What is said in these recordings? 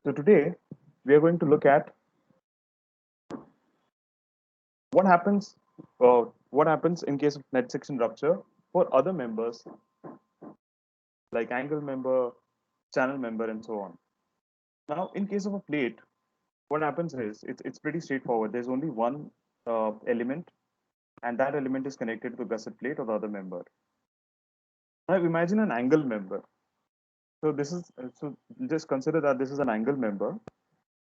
So today we are going to look at what happens in case of net section rupture for other members like angle member, channel member, and so on. Now, in case of a plate, what happens is it's pretty straightforward. There's only one element, and that element is connected to the gusset plate or the other member. Now, imagine an angle member. So just consider that this is an angle member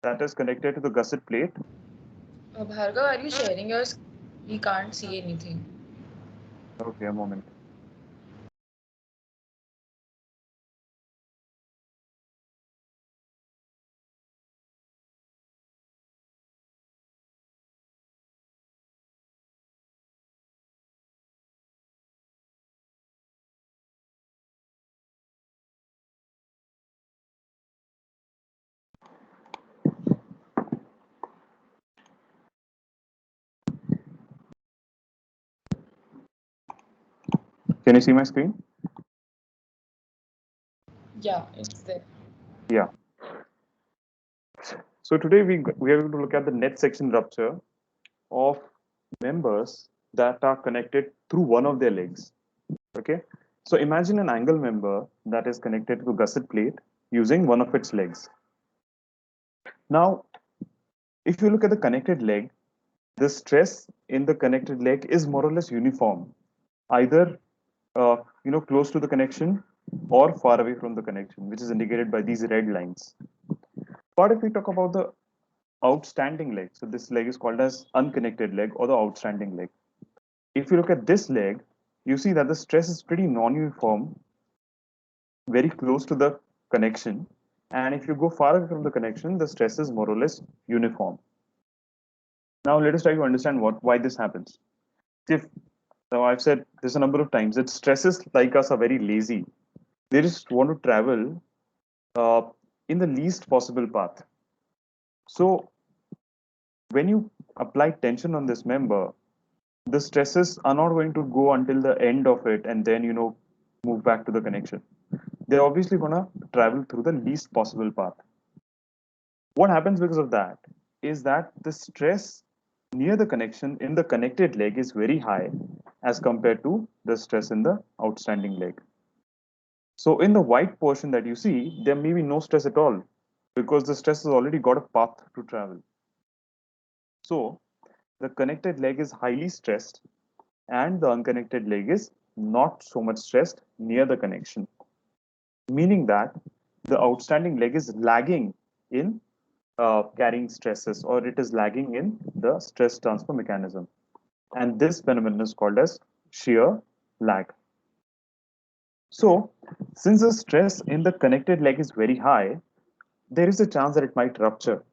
that is connected to the gusset plate. Bhargav, are you sharing your screen? We can't see anything. Okay, a moment. Can you see my screen? Yeah, it's there. Yeah. So today we are going to look at the net section rupture of members that are connected through one of their legs. Okay. So imagine an angle member that is connected to a gusset plate using one of its legs. Now, if you look at the connected leg, the stress in the connected leg is more or less uniform, either close to the connection or far away from the connection, which is indicated by these red lines. But if we talk about the outstanding leg, so this leg is called as unconnected leg or the outstanding leg. If you look at this leg, you see that the stress is pretty non-uniform, very close to the connection. And if you go far away from the connection, the stress is more or less uniform. Now let us try to understand why this happens. If now I've said this a number of times that stresses like us are very lazy. They just want to travel uh, in the least possible path. So when you apply tension on this member, the stresses are not going to go until the end of it and then move back to the connection. They're obviously going to travel through the least possible path. What happens because of that is that the stress near the connection in the connected leg is very high as compared to the stress in the outstanding leg. So in the white portion that you see, there may be no stress at all because the stress has already got a path to travel. So the connected leg is highly stressed and the unconnected leg is not so much stressed near the connection, meaning that the outstanding leg is lagging in carrying stresses, or it is lagging in the stress transfer mechanism. And this phenomenon is called as shear lag. So since the stress in the connected leg is very high, there is a chance that it might rupture.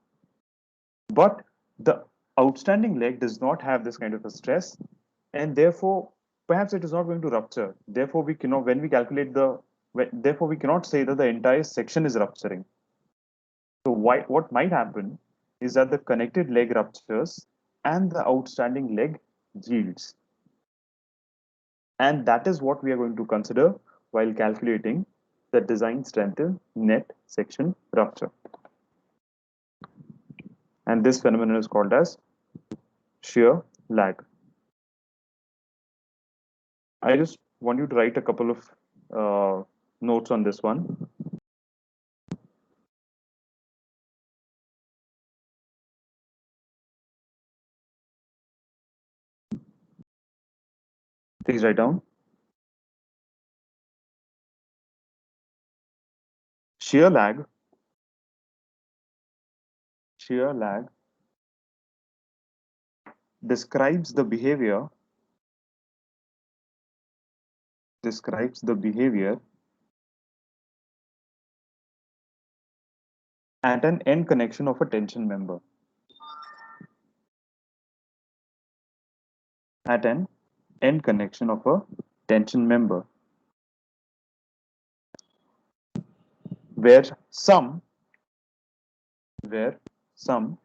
But the outstanding leg does not have this kind of a stress, and therefore perhaps it is not going to rupture. Therefore, we cannot when we calculate the therefore we cannot say that the entire section is rupturing. So what might happen is that the connected leg ruptures and the outstanding leg yields. And that is what we are going to consider while calculating the design strength in net section rupture. And this phenomenon is called as shear lag. I just want you to write a couple of notes on this one. Please write down. Shear lag. Shear lag describes the behavior. Describes the behavior at an end connection of a tension member. At an end connection of a tension member, where some, where some,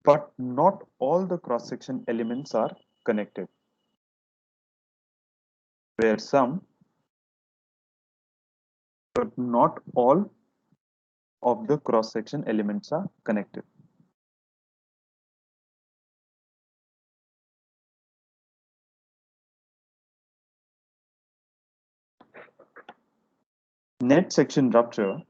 but not all the cross-section elements are connected. Where some, but not all of the cross-section elements are connected. Net section rupture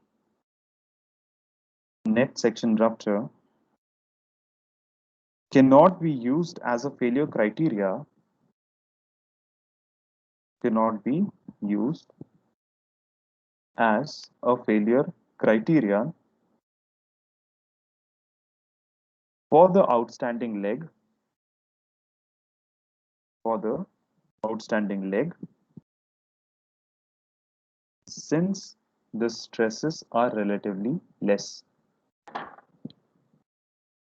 cannot be used as a failure criteria, cannot be used as a failure criterion for the outstanding leg, since the stresses are relatively less.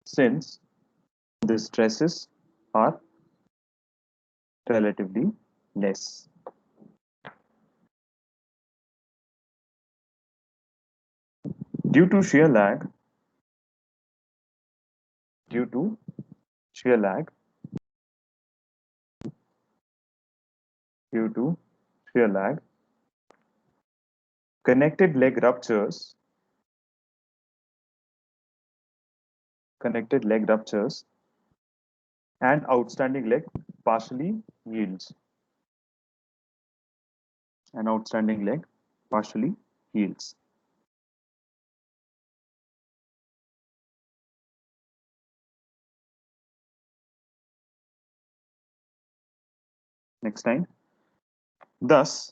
Since the stresses are relatively less. Due to shear lag, due to shear lag, due to shear lag, connected leg ruptures and outstanding leg partially yields. An outstanding leg partially yields. Next line. Thus,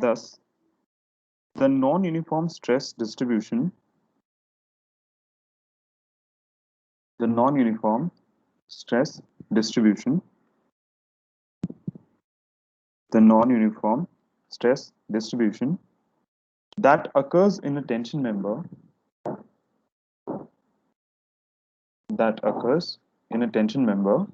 the non-uniform stress distribution, the non-uniform stress distribution, the non-uniform stress distribution that occurs in a tension member, that occurs in a tension member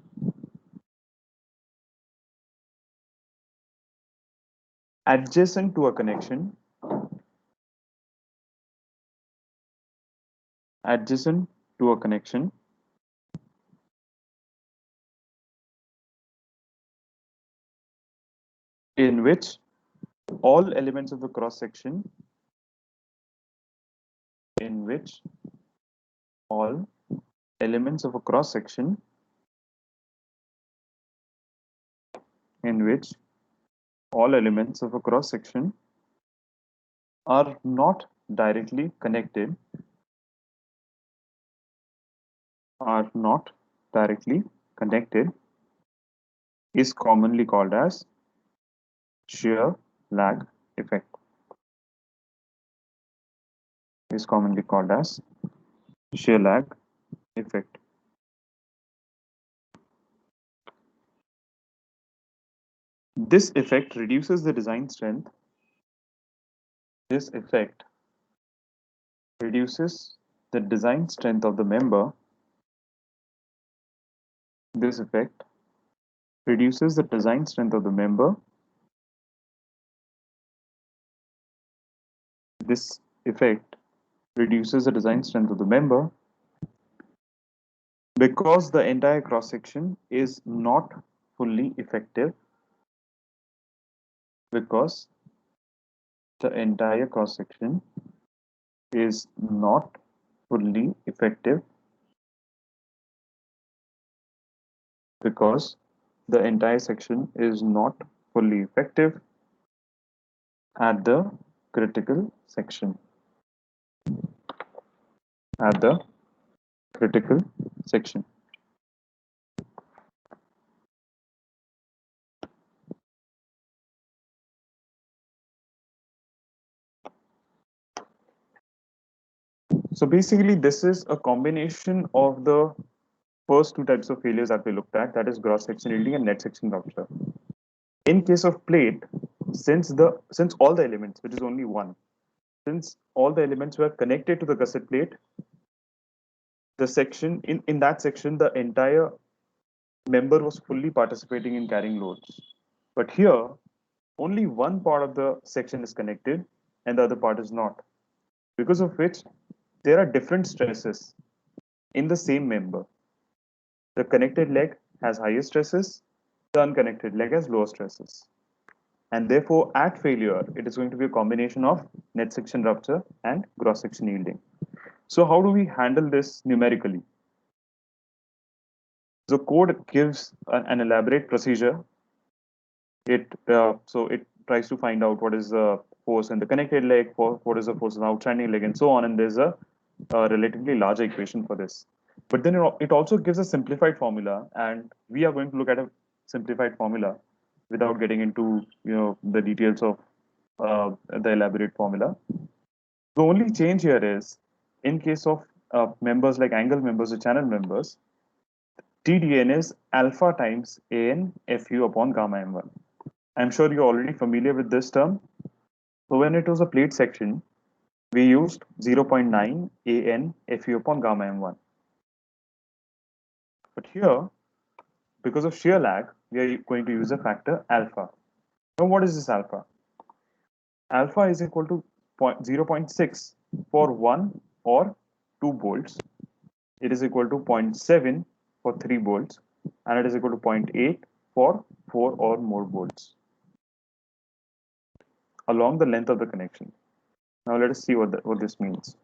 adjacent to a connection, adjacent to a connection in which all elements of the cross section, in which all elements of a cross section, in which all elements of a cross section are not directly connected, are not directly connected, is commonly called as shear lag effect. Is commonly called as shear lag effect. This effect reduces the design strength. This effect reduces the design strength of the member. This effect reduces the design strength of the member. This effect reduces the design strength of the member because the entire cross section is not fully effective. Because the entire cross section is not fully effective. Because the entire section is not fully effective at the critical section. At the critical section. So basically, this is a combination of the first two types of failures that we looked at, that is gross section yielding and net section rupture. In case of plate, since all the elements, which is only one, since all the elements were connected to the gusset plate, the section in that section, the entire member was fully participating in carrying loads. But here, only one part of the section is connected and the other part is not, because of which there are different stresses in the same member. The connected leg has higher stresses, the unconnected leg has lower stresses. And therefore, at failure, it is going to be a combination of net section rupture and cross section yielding. So how do we handle this numerically? The code gives an elaborate procedure. It tries to find out what is the force in the connected leg, what is the force in the outstanding leg, and so on. And there's a relatively large equation for this. But then it also gives a simplified formula, and we are going to look at a simplified formula without getting into the details of the elaborate formula. The only change here is in case of members like angle members or channel members, TDN is alpha times AN FU upon gamma M1. I'm sure you're already familiar with this term. So when it was a plate section, we used 0.9 AN FU upon gamma M1. But here, because of shear lag, we are going to use a factor alpha. Now what is this alpha? Alpha is equal to 0.6 for 1 or 2 bolts. It is equal to 0.7 for 3 bolts, and it is equal to 0.8 for 4 or more bolts along the length of the connection. Now let us see what this means.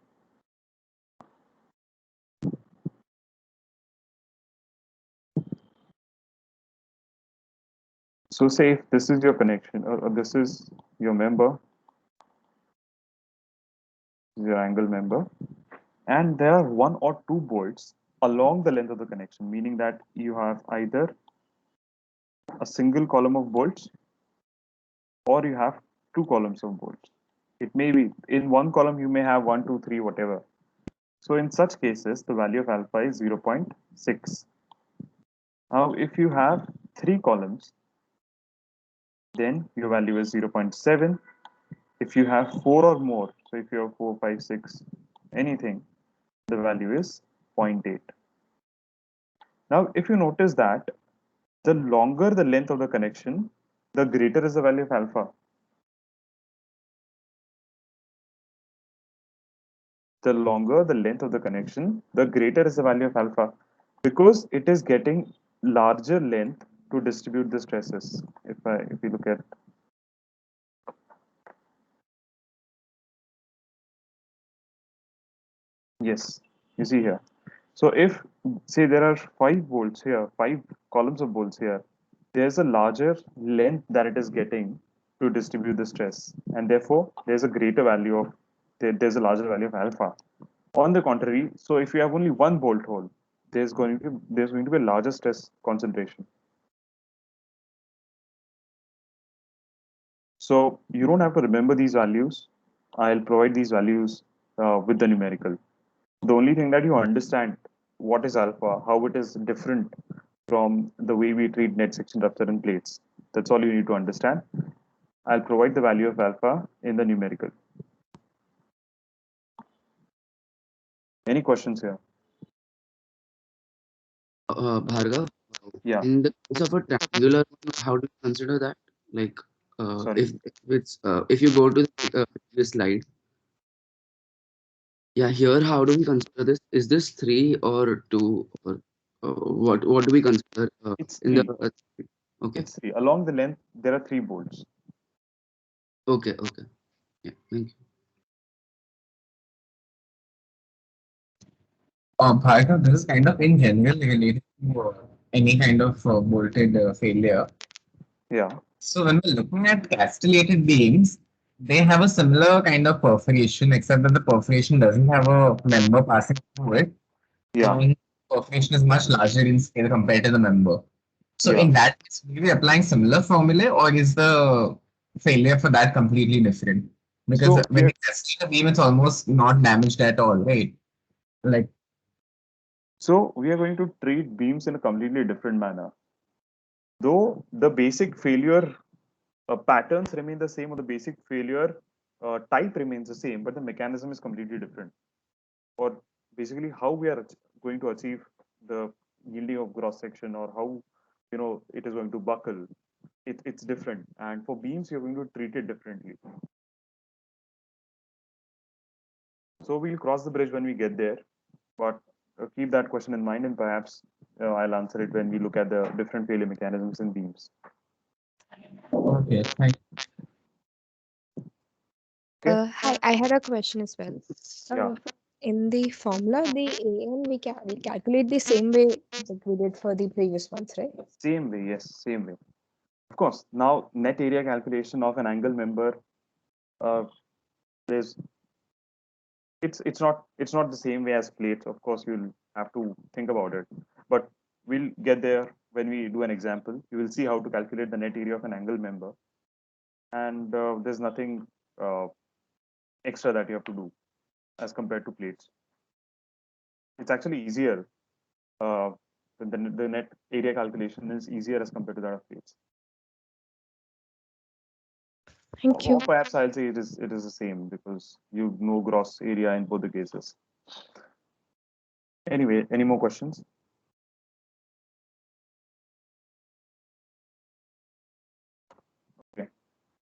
So say if this is your connection, or this is your member, your angle member, and there are 1 or 2 bolts along the length of the connection, meaning that you have either a single column of bolts or you have 2 columns of bolts. It may be in one column you may have 1, 2, 3, whatever. So in such cases, the value of alpha is 0.6. Now, if you have 3 columns, then your value is 0.7. If you have 4 or more, so if you have 4, 5, 6, anything, the value is 0.8. Now, if you notice that the longer the length of the connection, the greater is the value of alpha. The longer the length of the connection, the greater is the value of alpha, because it is getting larger length to distribute the stresses. If you look at, yes, you see here. So if say there are 5 bolts here, 5 columns of bolts here, there's a larger length that it is getting to distribute the stress, and therefore there's a greater value of there's a larger value of alpha. On the contrary, so if you have only one bolt hole, there's going to be a larger stress concentration. So you don't have to remember these values. I'll provide these values with the numerical. The only thing that you understand what is alpha, how it is different from the way we treat net section rupture in plates. That's all you need to understand. I'll provide the value of alpha in the numerical. Any questions here? Bhargav, Yeah, in the case of a triangular, how do you consider that? Like, sorry. if you go to the slide, yeah, here, how do we consider this? Is this three or two, or what do we consider It's in the? three. Okay, It's three. Along the length, there are 3 bolts. okay, yeah, thank you. Bhargav, this is kind of in general related to any kind of bolted failure. Yeah, So when we're looking at castellated beams, they have a similar kind of perforation, except that the perforation doesn't have a member passing through it, yeah, and perforation is much larger in scale compared to the member. So yeah. in that case, will we be applying similar formulae, or is the failure for that completely different? Because So we when are you castellate a beam, it's almost not damaged at all, right? Like, going to treat beams in a completely different manner. Though the basic failure patterns remain the same, or the basic failure type remains the same, but the mechanism is completely different. Or basically, how we are going to achieve the yielding of cross section, or how it is going to buckle. It's different, and for beams, you're going to treat it differently. So we'll cross the bridge when we get there, but keep that question in mind, and perhaps I'll answer it when we look at the different failure mechanisms in beams. Okay, thank Okay. Hi, I had a question as well. Yeah. In the formula, the AN we calculate the same way like we did for the previous ones, right? Same way. Yes. Same way. Of course. Now net area calculation of an angle member. Uh, there's it's not the same way as plates. Of course, you'll have to think about it, but we'll get there when we do an example. You will see how to calculate the net area of an angle member, and there's nothing uh, extra that you have to do as compared to plates. It's actually easier. Uh, the net area calculation is easier as compared to that of plates. Thank Or you. perhaps I'll say it is the same because you know gross area in both the cases. Anyway, any more questions? Okay.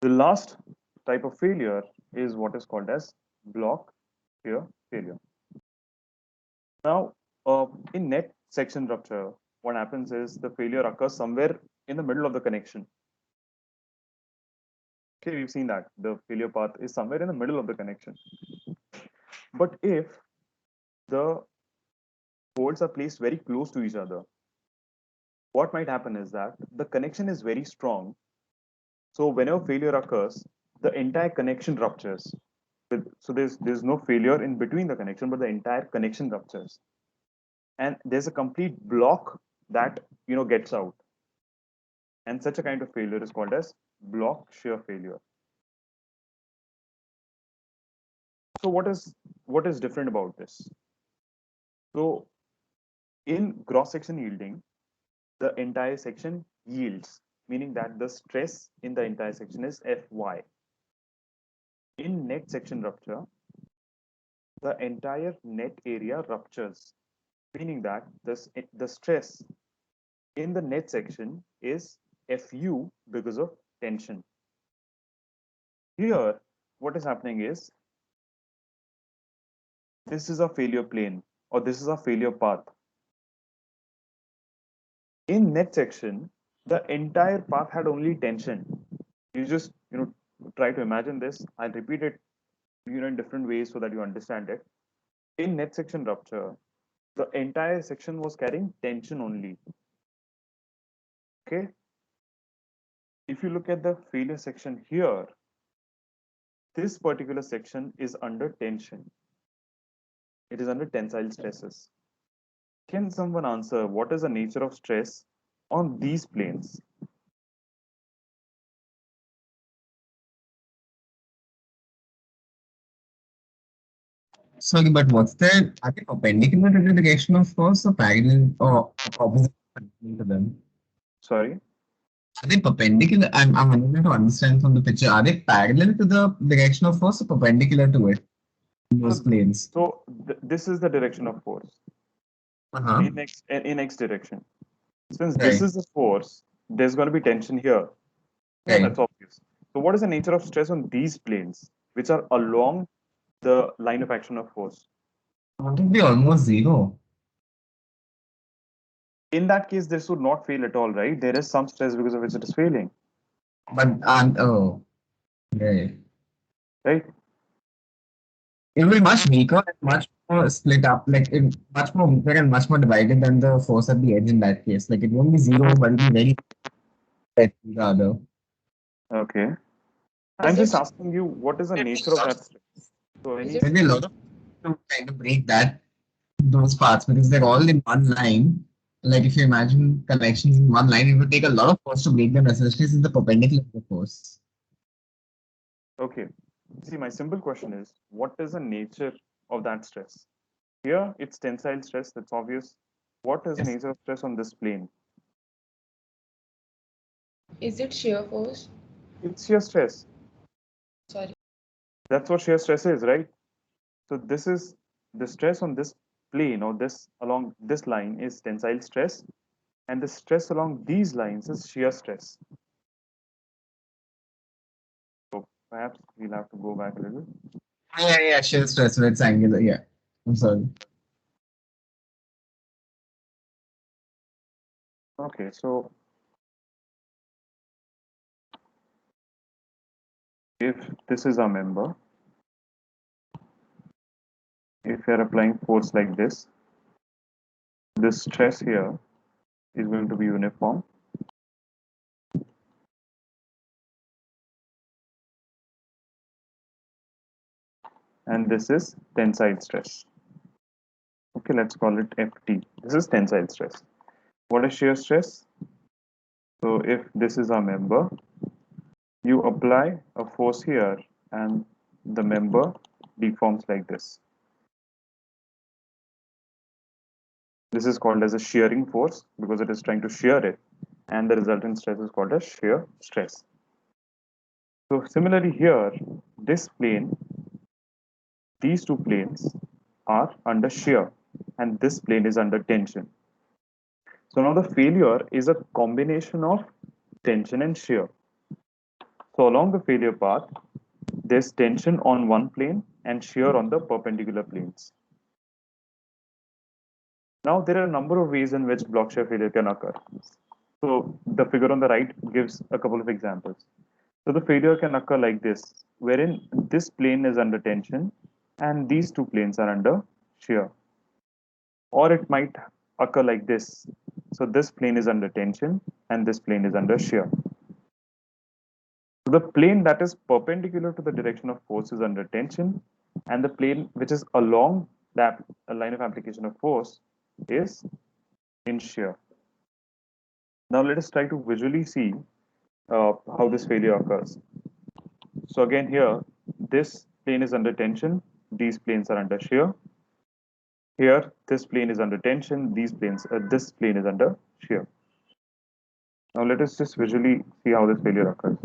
The last type of failure is what is called as block shear failure. Now, in net section rupture, what happens is the failure occurs somewhere in the middle of the connection. Okay, we've seen that the failure path is somewhere in the middle of the connection. But if the bolts are placed very close to each other, what might happen is that the connection is very strong. So whenever failure occurs, the entire connection ruptures. So there's no failure in between the connection, but the entire connection ruptures, and there's a complete block that gets out. And such a kind of failure is called as block shear failure. So what is different about this? So in cross section yielding, the entire section yields, meaning that the stress in the entire section is Fy. In net section rupture, the entire net area ruptures, meaning that the stress in the net section is Fu because of tension. Here, what is happening is this is a failure plane or this is a failure path. In net section, the entire path had only tension. You just try to imagine this. I'll repeat it in different ways so that you understand it. In net section rupture, the entire section was carrying tension only. Okay. If you look at the failure section here, this particular section is under tension. It is under tensile stresses. Can someone answer what is the nature of stress on these planes? Sorry, but what's the are they perpendicular to the direction of force or parallel or opposite to them? Sorry. Are they perpendicular? I'm unable to understand from the picture. Are they parallel to the direction of force or perpendicular to it? Those So, planes. this is the direction of force Uh-huh. in x direction. Since this Right. is the force, there's going to be tension here. Yeah, Right. that's obvious. So, what is the nature of stress on these planes, which are along the line of action of force? Wouldn't it be almost zero? In that case, this would not fail at all, right? There is some stress because of which it is failing, But oh, right. right? It will be much weaker and much more split up, like much more weaker and much more divided than the force at the edge in that case. Like it won't be zero, but it'll be very split rather. Okay. I'm Is just it asking you, what is the nature of that stress? So, is any it There'll be a lot of to kind of break that those parts because they're all in one line. Like if you imagine connections in one line, it would take a lot of force to break them, especially since the perpendicular to the force. okay. See, my simple question is, what is the nature of that stress? Here, it's tensile stress. That's obvious. What is the Yes. nature of stress on this plane? is it shear force? It's shear stress. Sorry. That's what shear stress is, right? So this is the stress on this plane or this along this line is tensile stress, and the stress along these lines is shear stress. So perhaps we'll have to go back a little. Yeah, shear stress when it's angular. Yeah. I'm sorry. Okay, so if this is our member, if we are applying force like this stress here is going to be uniform. And this is tensile stress. Okay, let's call it FT. This is tensile stress. What is shear stress? So if this is our member, you apply a force here and the member deforms like this. This is called as a shearing force because it is trying to shear it, and the resultant stress is called as shear stress. So similarly here, this plane, these two planes are under shear and this plane is under tension. So now the failure is a combination of tension and shear. So along the failure path, there's tension on one plane and shear on the perpendicular planes. Now there are a number of ways in which block shear failure can occur. So the figure on the right gives a couple of examples. So the failure can occur like this, wherein this plane is under tension and these two planes are under shear. Or it might occur like this. So this plane is under tension and this plane is under shear. So the plane that is perpendicular to the direction of force is under tension, and the plane which is along that line of application of force is in shear. Now let us try to visually see how this failure occurs. So again here, this plane is under tension, these planes are under shear. Here, this plane is under tension, this plane is under shear. Now let us just visually see how this failure occurs.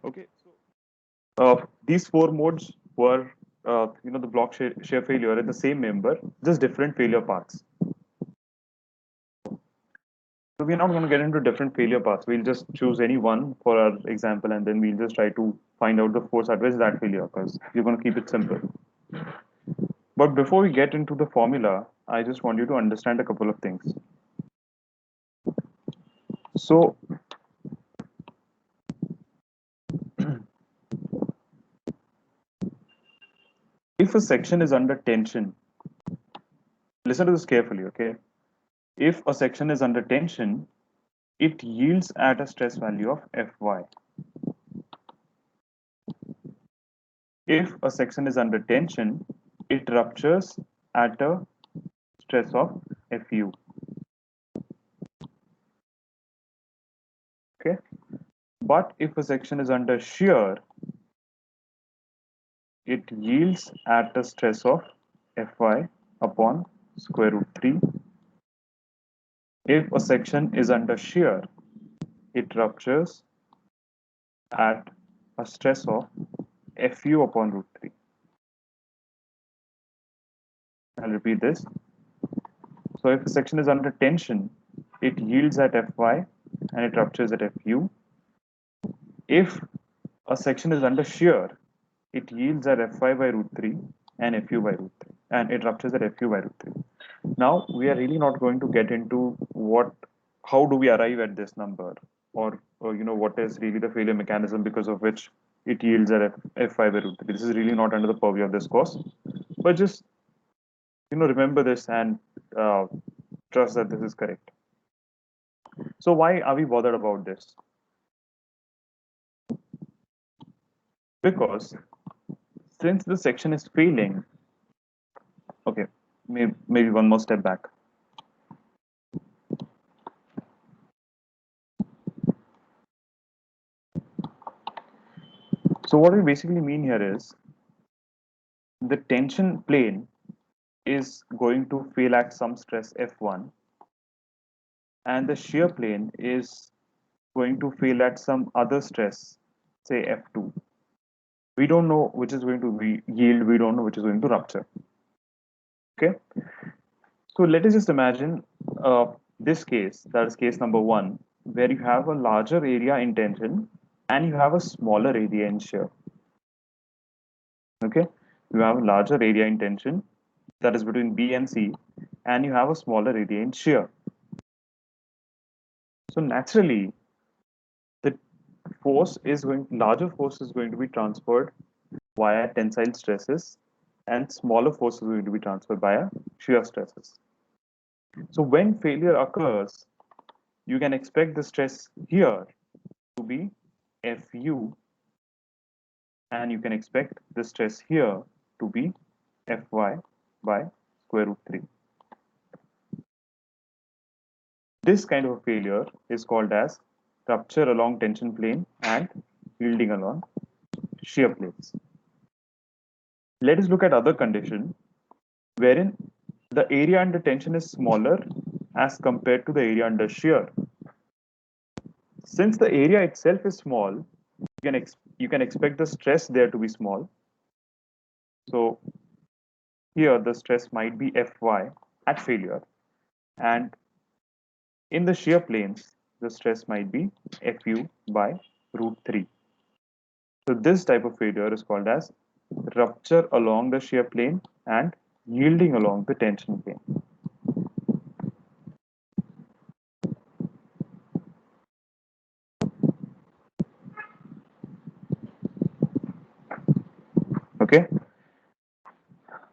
Okay, so these four modes were, the block shear failure at the same member, just different failure paths. So we're not going to get into different failure paths. We'll just choose any one for our example, and then we'll just try to find out the force at which that failure occurs. We're going to keep it simple. But before we get into the formula, I just want you to understand a couple of things. So if a section is under tension, listen to this carefully, okay? If a section is under tension, it yields at a stress value of Fy. If a section is under tension, it ruptures at a stress of Fu. Okay? But if a section is under shear, it yields at a stress of Fy upon square root 3. If a section is under shear, it ruptures at a stress of Fu upon root 3. I'll repeat this. So if a section is under tension, it yields at Fy and it ruptures at Fu. If a section is under shear, it yields at Fy by root 3 and Fu by root 3, and it ruptures at Fu by root 3. Now we are really not going to get into how do we arrive at this number, or what is really the failure mechanism because of which it yields at Fy by root 3. This is really not under the purview of this course, but just remember this and trust that this is correct. So why are we bothered about this? Because since the section is failing, okay, maybe one more step back. So what we basically mean here is the tension plane is going to feel at some stress F1, and the shear plane is going to feel at some other stress, say F2. We don't know which is going to be yield, we don't know which is going to rupture. Okay, so let us just imagine this case, that is case number 1, where you have a larger area in tension and you have a smaller area in shear. Okay, you have a larger area in tension, that is between B and C, and you have a smaller area in shear. So naturally, the larger force is going to be transferred via tensile stresses, and smaller force is going to be transferred via shear stresses. So when failure occurs, you can expect the stress here to be Fu, and you can expect the stress here to be Fy by square root 3. This kind of a failure is called as rupture along tension plane and yielding along shear planes. Let us look at other condition wherein the area under tension is smaller as compared to the area under shear. Since the area itself is small, you can expect the stress there to be small. So here the stress might be Fy at failure, and in the shear planes, the stress might be Fu by root 3. So this type of failure is called as rupture along the shear plane and yielding along the tension plane. Okay,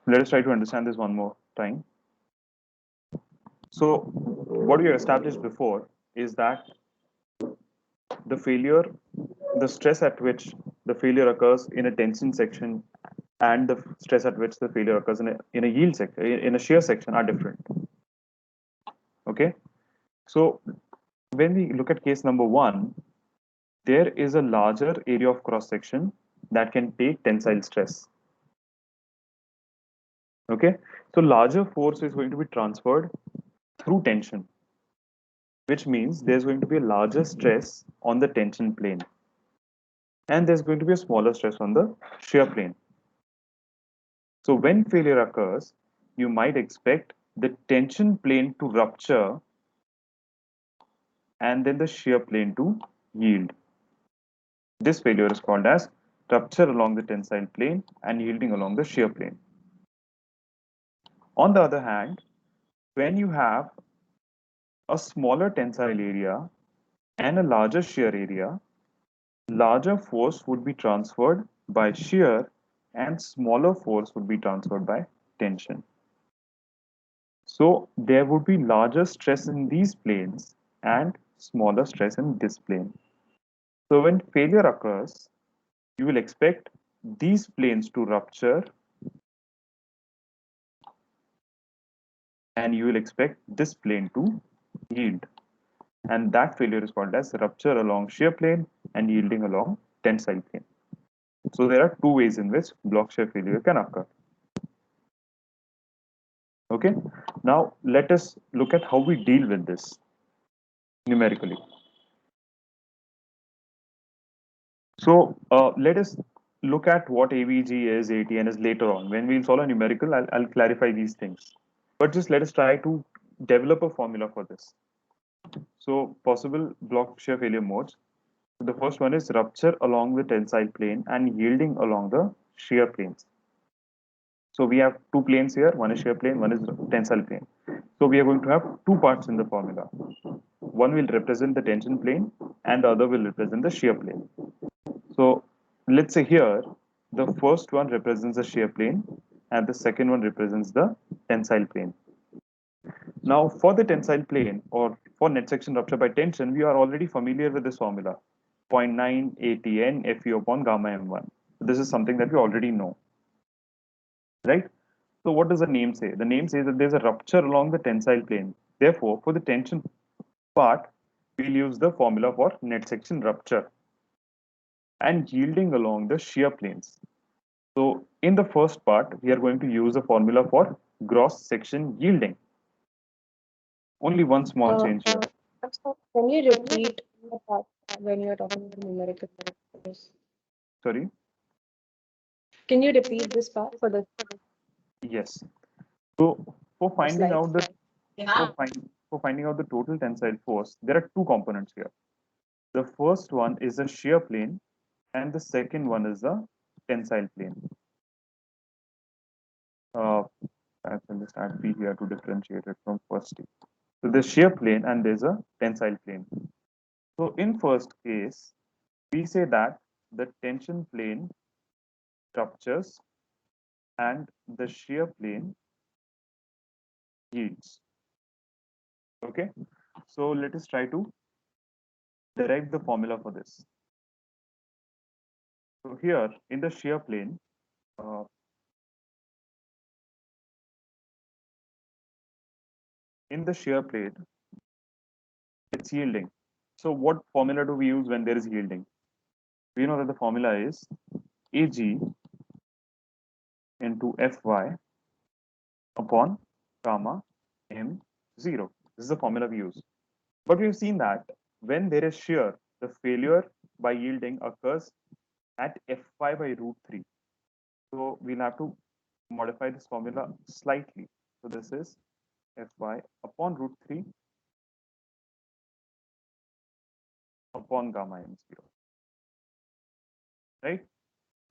let us try to understand this one more time. So what we have established before is that the failure, the stress at which the failure occurs in a tension section and the stress at which the failure occurs in a yield section, in a shear section, are different. Okay, so when we look at case number 1, there is a larger area of cross section that can take tensile stress. Okay, so larger force is going to be transferred through tension, which means there's going to be a larger stress on the tension plane, and there's going to be a smaller stress on the shear plane. So when failure occurs, you might expect the tension plane to rupture and then the shear plane to yield. This failure is called as rupture along the tensile plane and yielding along the shear plane. On the other hand, when you have a smaller tensile area and a larger shear area, larger force would be transferred by shear and smaller force would be transferred by tension. So there would be larger stress in these planes and smaller stress in this plane. So when failure occurs, you will expect these planes to rupture and you will expect this plane to yield. And that failure is called as rupture along shear plane and yielding along tensile plane. So there are two ways in which block shear failure can occur. Okay, now let us look at how we deal with this numerically. So let us look at what AVG is, ATN is later on. When we solve a numerical, I'll clarify these things. But just let us try to develop a formula for this. So possible block shear failure modes. So the first one is rupture along the tensile plane and yielding along the shear planes. So we have two planes here, one is shear plane, one is tensile plane. So we are going to have two parts in the formula. One will represent the tension plane and the other will represent the shear plane. So let's say here, the first one represents the shear plane and the second one represents the tensile plane. Now for the tensile plane or for net section rupture by tension, we are already familiar with this formula, 0.9 ATN FU upon gamma M1. This is something that we already know, right? So what does the name say? The name says that there's a rupture along the tensile plane. Therefore, for the tension part, we'll use the formula for net section rupture and yielding along the shear planes. So in the first part, we are going to use a formula for gross section yielding. Only one small change here. Can you repeat the part when you're talking about numerical factors? Sorry. Can you repeat this part for the Yes. So for finding slide? out the for finding out the total tensile force, there are two components here. The first one is the shear plane, and the second one is the tensile plane. I will just add P here to differentiate it from first T. So there's shear plane and there's a tensile plane. So in first case, we say that the tension plane ruptures and the shear plane yields. Okay, so let us try to derive the formula for this. So here in the shear plane, uh, in the shear plane, it's yielding. So what formula do we use when there is yielding? We know that the formula is Ag into Fy upon gamma m0. This is the formula we use. But we've seen that when there is shear, the failure by yielding occurs at Fy by root 3. So we'll have to modify this formula slightly. So this is Fy upon root 3 upon gamma m0, right?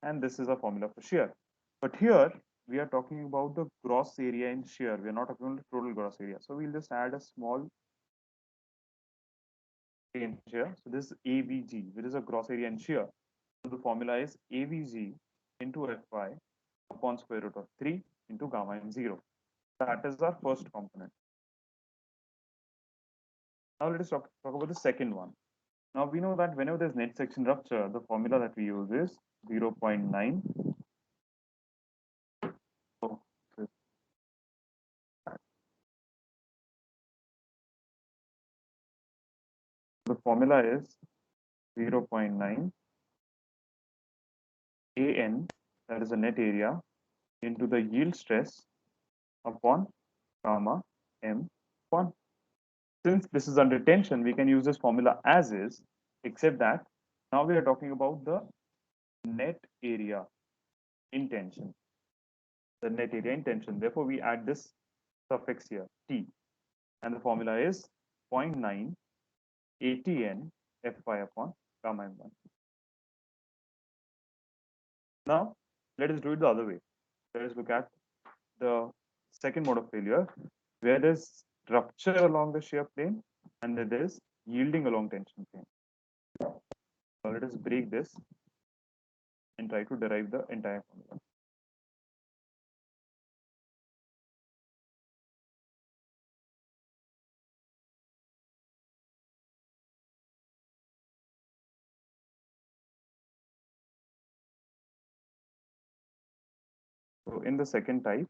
And this is a formula for shear. But here we are talking about the gross area in shear. We are not talking about the total gross area. So we'll just add a small change here. So this is AVG, which is a gross area in shear. So the formula is AVG into Fy upon square root of 3 into gamma m0. That is our first component. Now let us talk about the second one. Now we know that whenever there's net section rupture, the formula that we use is 0.9. So the formula is 0.9 AN, that is the net area, into the yield stress upon gamma m1. Since this is under tension, we can use this formula as is, except that now we are talking about the net area in tension. The net area in tension. Therefore, we add this suffix here, T. And the formula is 0.9 ATN Fy upon gamma m1. Now, let us do it the other way. Let us look at the second mode of failure, where there's rupture along the shear plane and there is yielding along tension plane. So let us break this and try to derive the entire formula. So in the second type,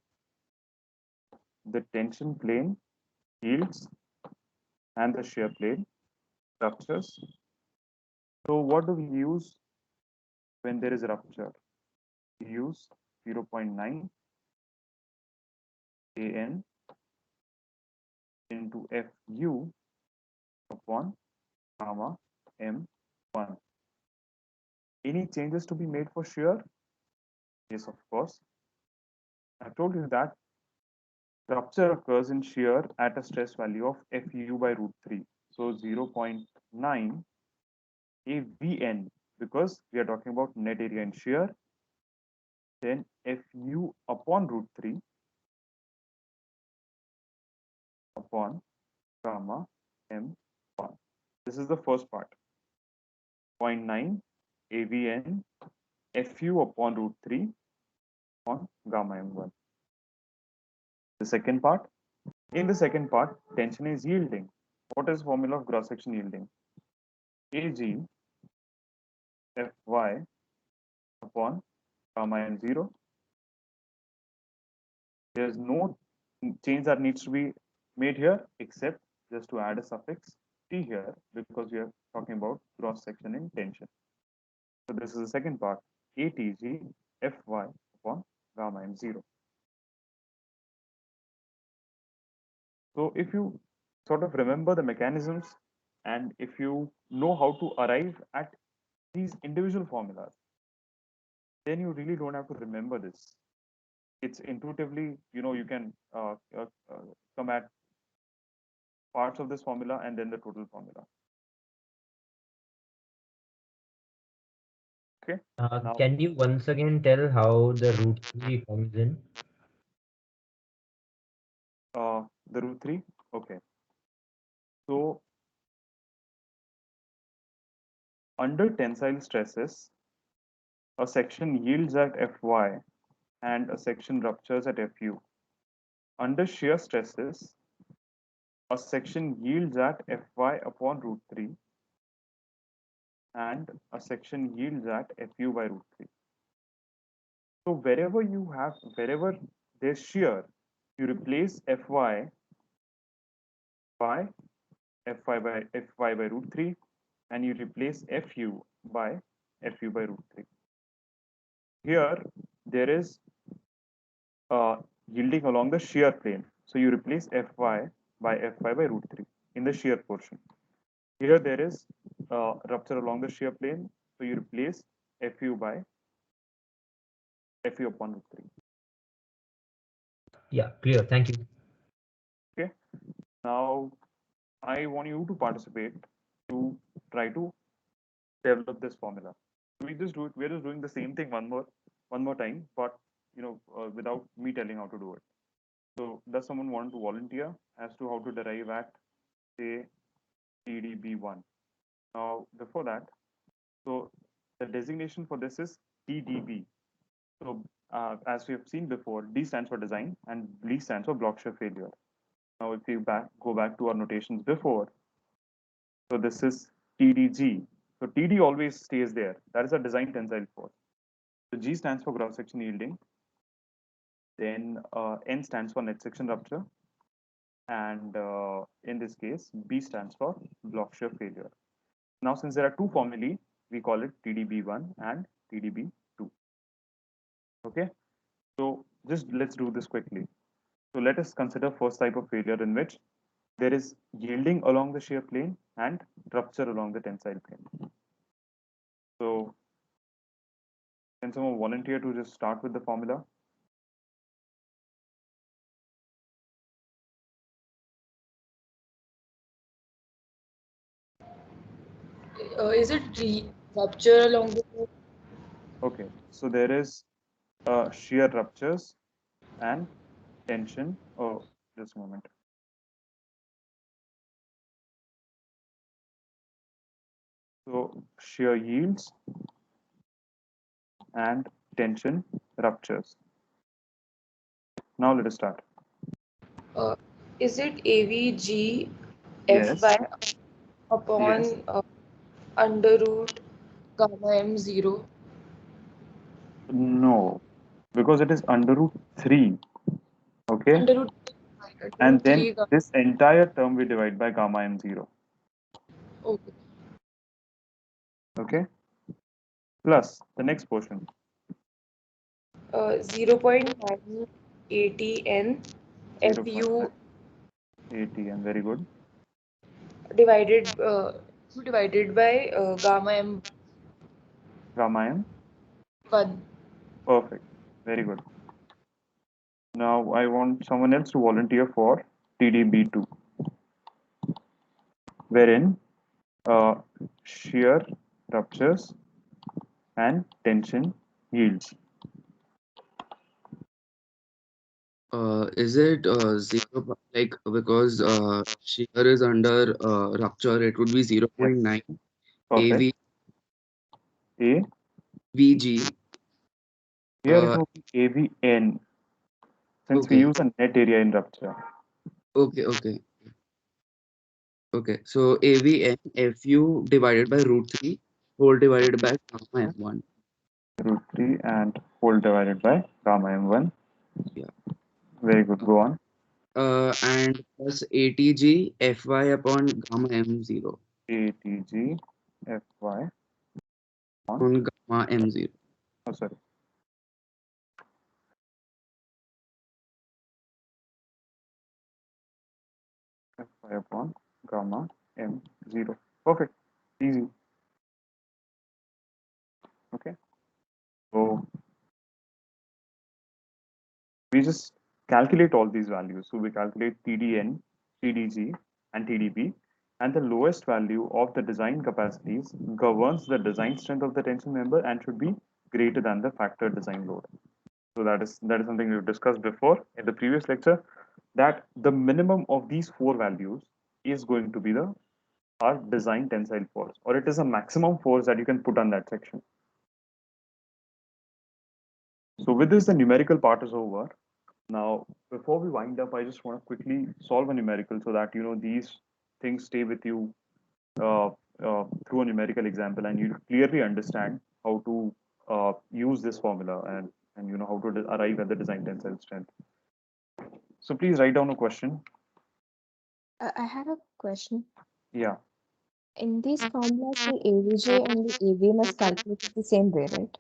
the tension plane yields and the shear plane ruptures. So what do we use when there is a rupture? We use 0.9 AN into FU upon gamma M1. Any changes to be made for shear? Yes, of course. I told you that rupture occurs in shear at a stress value of FU by root 3. So 0.9 AVN, because we are talking about net area in shear, then FU upon root 3 upon gamma M1. This is the first part. 0.9 AVN FU upon root 3 on gamma M1. The second part. In the second part, tension is yielding. What is the formula of cross section yielding? Ag Fy upon gamma M0. There's no change that needs to be made here except just to add a suffix T here because we are talking about cross section in tension. So this is the second part. ATG Fy upon gamma m0. So if you sort of remember the mechanisms and if you know how to arrive at these individual formulas, then you really don't have to remember this. It's intuitively, you can come at parts of this formula and then the total formula. Okay. Now, Can you once again tell how the root 3 comes in? the root 3. Okay. So under tensile stresses, a section yields at Fy and a section ruptures at Fu. Under shear stresses, a section yields at Fy upon root 3 and a section yields at Fu by root 3. So wherever there's shear, you replace Fy by Fy by root 3 and you replace Fu by root 3. Here, there is yielding along the shear plane. So you replace Fy by root 3 in the shear portion. Here there is rupture along the shear plane. So you replace Fu by Fu upon root 3. Yeah, clear. Thank you. Okay. Now I want you to participate to try to develop this formula. We just do it. We're just doing the same thing one more time, but without me telling how to do it. So does someone want to volunteer as to how to derive at say TDB1? Now before that, so the designation for this is TDB. So as we have seen before, D stands for design and B stands for block shear failure. Now if we go back to our notations before, so this is TDG. So TD always stays there. That is a design tensile force. So G stands for gross section yielding. Then N stands for net section rupture. And in this case, B stands for block shear failure. Now, since there are two formulae, we call it TDB1 and TDB2. Okay, so just let's do this quickly. So let us consider first type of failure in which there is yielding along the shear plane and rupture along the tensile plane. So can someone volunteer to just start with the formula? Is it rupture along the Okay, so there is shear ruptures and tension. Oh, just a moment. So shear yields and tension ruptures. Now let us start. is it AVG Yes. Fy upon Yes. under root gamma m0? No, because it is under root 3. Okay. Under root And then 3 gamma. this entire term we divide by gamma m0. Okay. Okay. Plus the next portion. 0.980 N 0.9 Fu ATM. Very good. divided divided by gamma m1. Gamma m. Perfect. Very good. Now I want someone else to volunteer for TDB2, wherein shear ruptures and tension yields. Is it zero like because shear is under rupture, it would be Yes. 0.9 Perfect. AV A. VG. Here it will be AVN since we Okay, use a net area in rupture. okay. So AVN FU divided by root 3 whole divided by gamma M1. Root 3 and whole divided by gamma m1. Yeah. Very good. Go on. And plus ATG FY upon gamma M0 ATG Fy on. on gamma M0. Oh, sorry. pi upon gamma m0. Perfect. Easy. Okay. So we just calculate all these values. So we calculate TDN, TDG, and TDP, and the lowest value of the design capacities governs the design strength of the tension member and should be greater than the factor design load. So that is something we've discussed before in the previous lecture, that the minimum of these four values is going to be the our design tensile force, or it is a maximum force that you can put on that section. So with this, the numerical part is over. Now, before we wind up, I just want to quickly solve a numerical so that these things stay with you uh, through a numerical example, and you clearly understand how to use this formula and how to arrive at the design tensile strength. So please write down a question. I had a question. Yeah. In these formulas, the AVJ and the AVM is calculated the same way, right?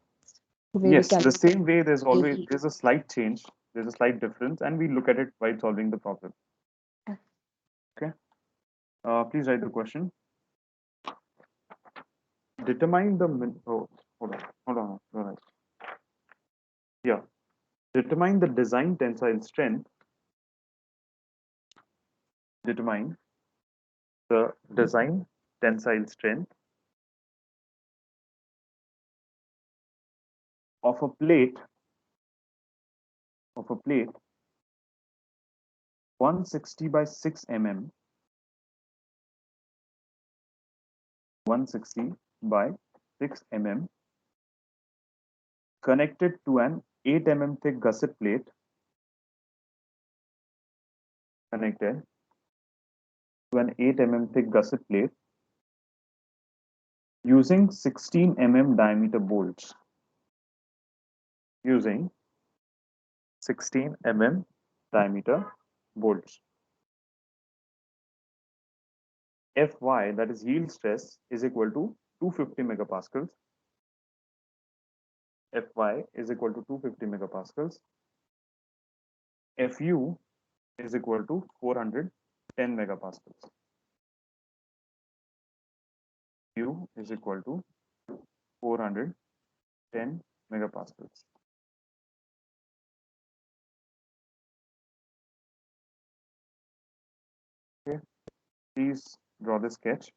The way we Yes, the calculate same way. AE. There's a slight change. There's a slight difference, and we look at it while solving the problem. Okay. Please write the question. Determine the hold on. All right. Yeah. Determine the design tensile strength. Determine the design tensile strength of a plate 160 by 6 mm, 160 by 6 mm, connected to an 8 mm thick gusset plate, connected to an 8 mm thick gusset plate using 16 mm diameter bolts. Using 16 mm diameter bolts. Fy, that is yield stress, is equal to 250 megapascals. Fy is equal to 250 megapascals. Fu is equal to 410 megapascals. U is equal to 410 megapascals. Okay, please draw the sketch.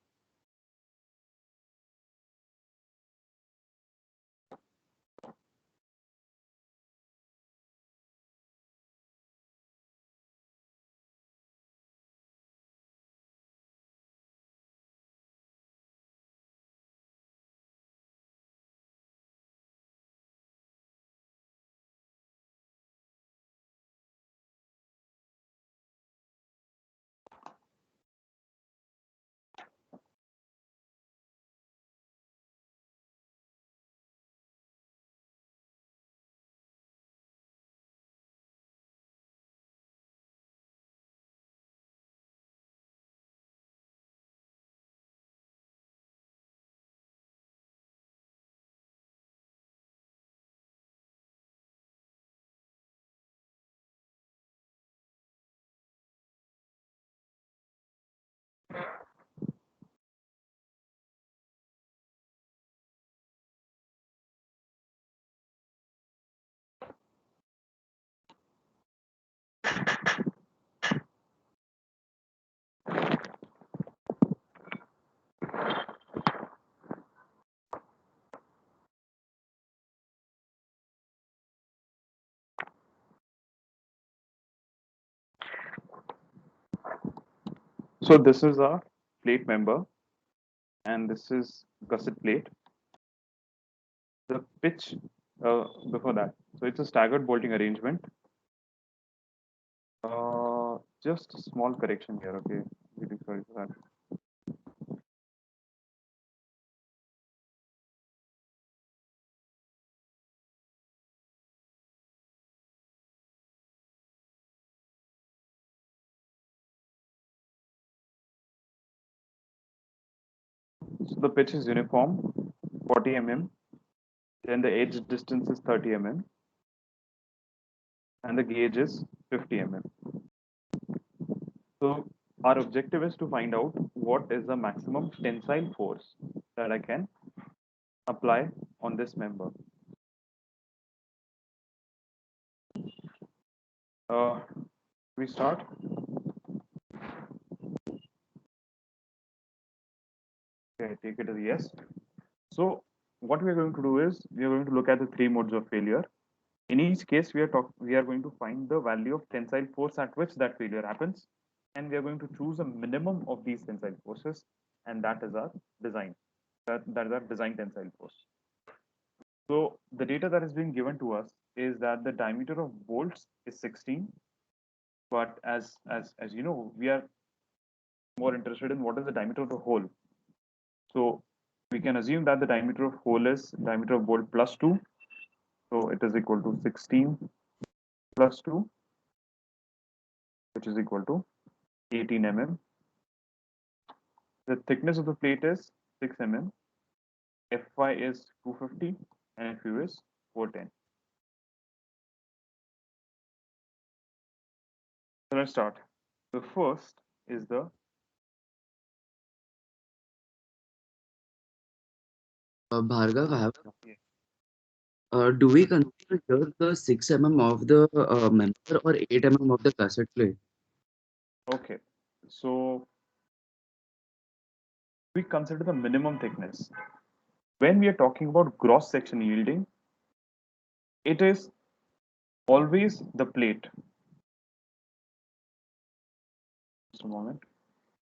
So this is a plate member, and this is gusset plate. The pitch before that. So it's a staggered bolting arrangement. Just a small correction here, okay? Really sorry for that. So the pitch is uniform, 40 mm. Then the edge distance is 30 mm, and the gauge is 50 mm. So our objective is to find out what is the maximum tensile force that I can apply on this member. We start. Okay, take it as a yes. So what we are going to do is we are going to look at the three modes of failure. In each case, we are going to find the value of tensile force at which that failure happens, and we are going to choose a minimum of these tensile forces, and that is our design. That is our design tensile force. So the data that is being given to us is that the diameter of bolts is 16, but as you know, we are more interested in what is the diameter of the hole. So we can assume that the diameter of hole is diameter of bolt plus 2. So it is equal to 16 plus 2, which is equal to 18 mm. The thickness of the plate is 6 mm. Fy is 250 and Fu is 410. So let's start. The first is the Bhargav, I have, do we consider here the 6 of the member or 8 of the cassette plate? okay. So we consider the minimum thickness. When we are talking about gross section yielding, it is always the plate. Just a moment.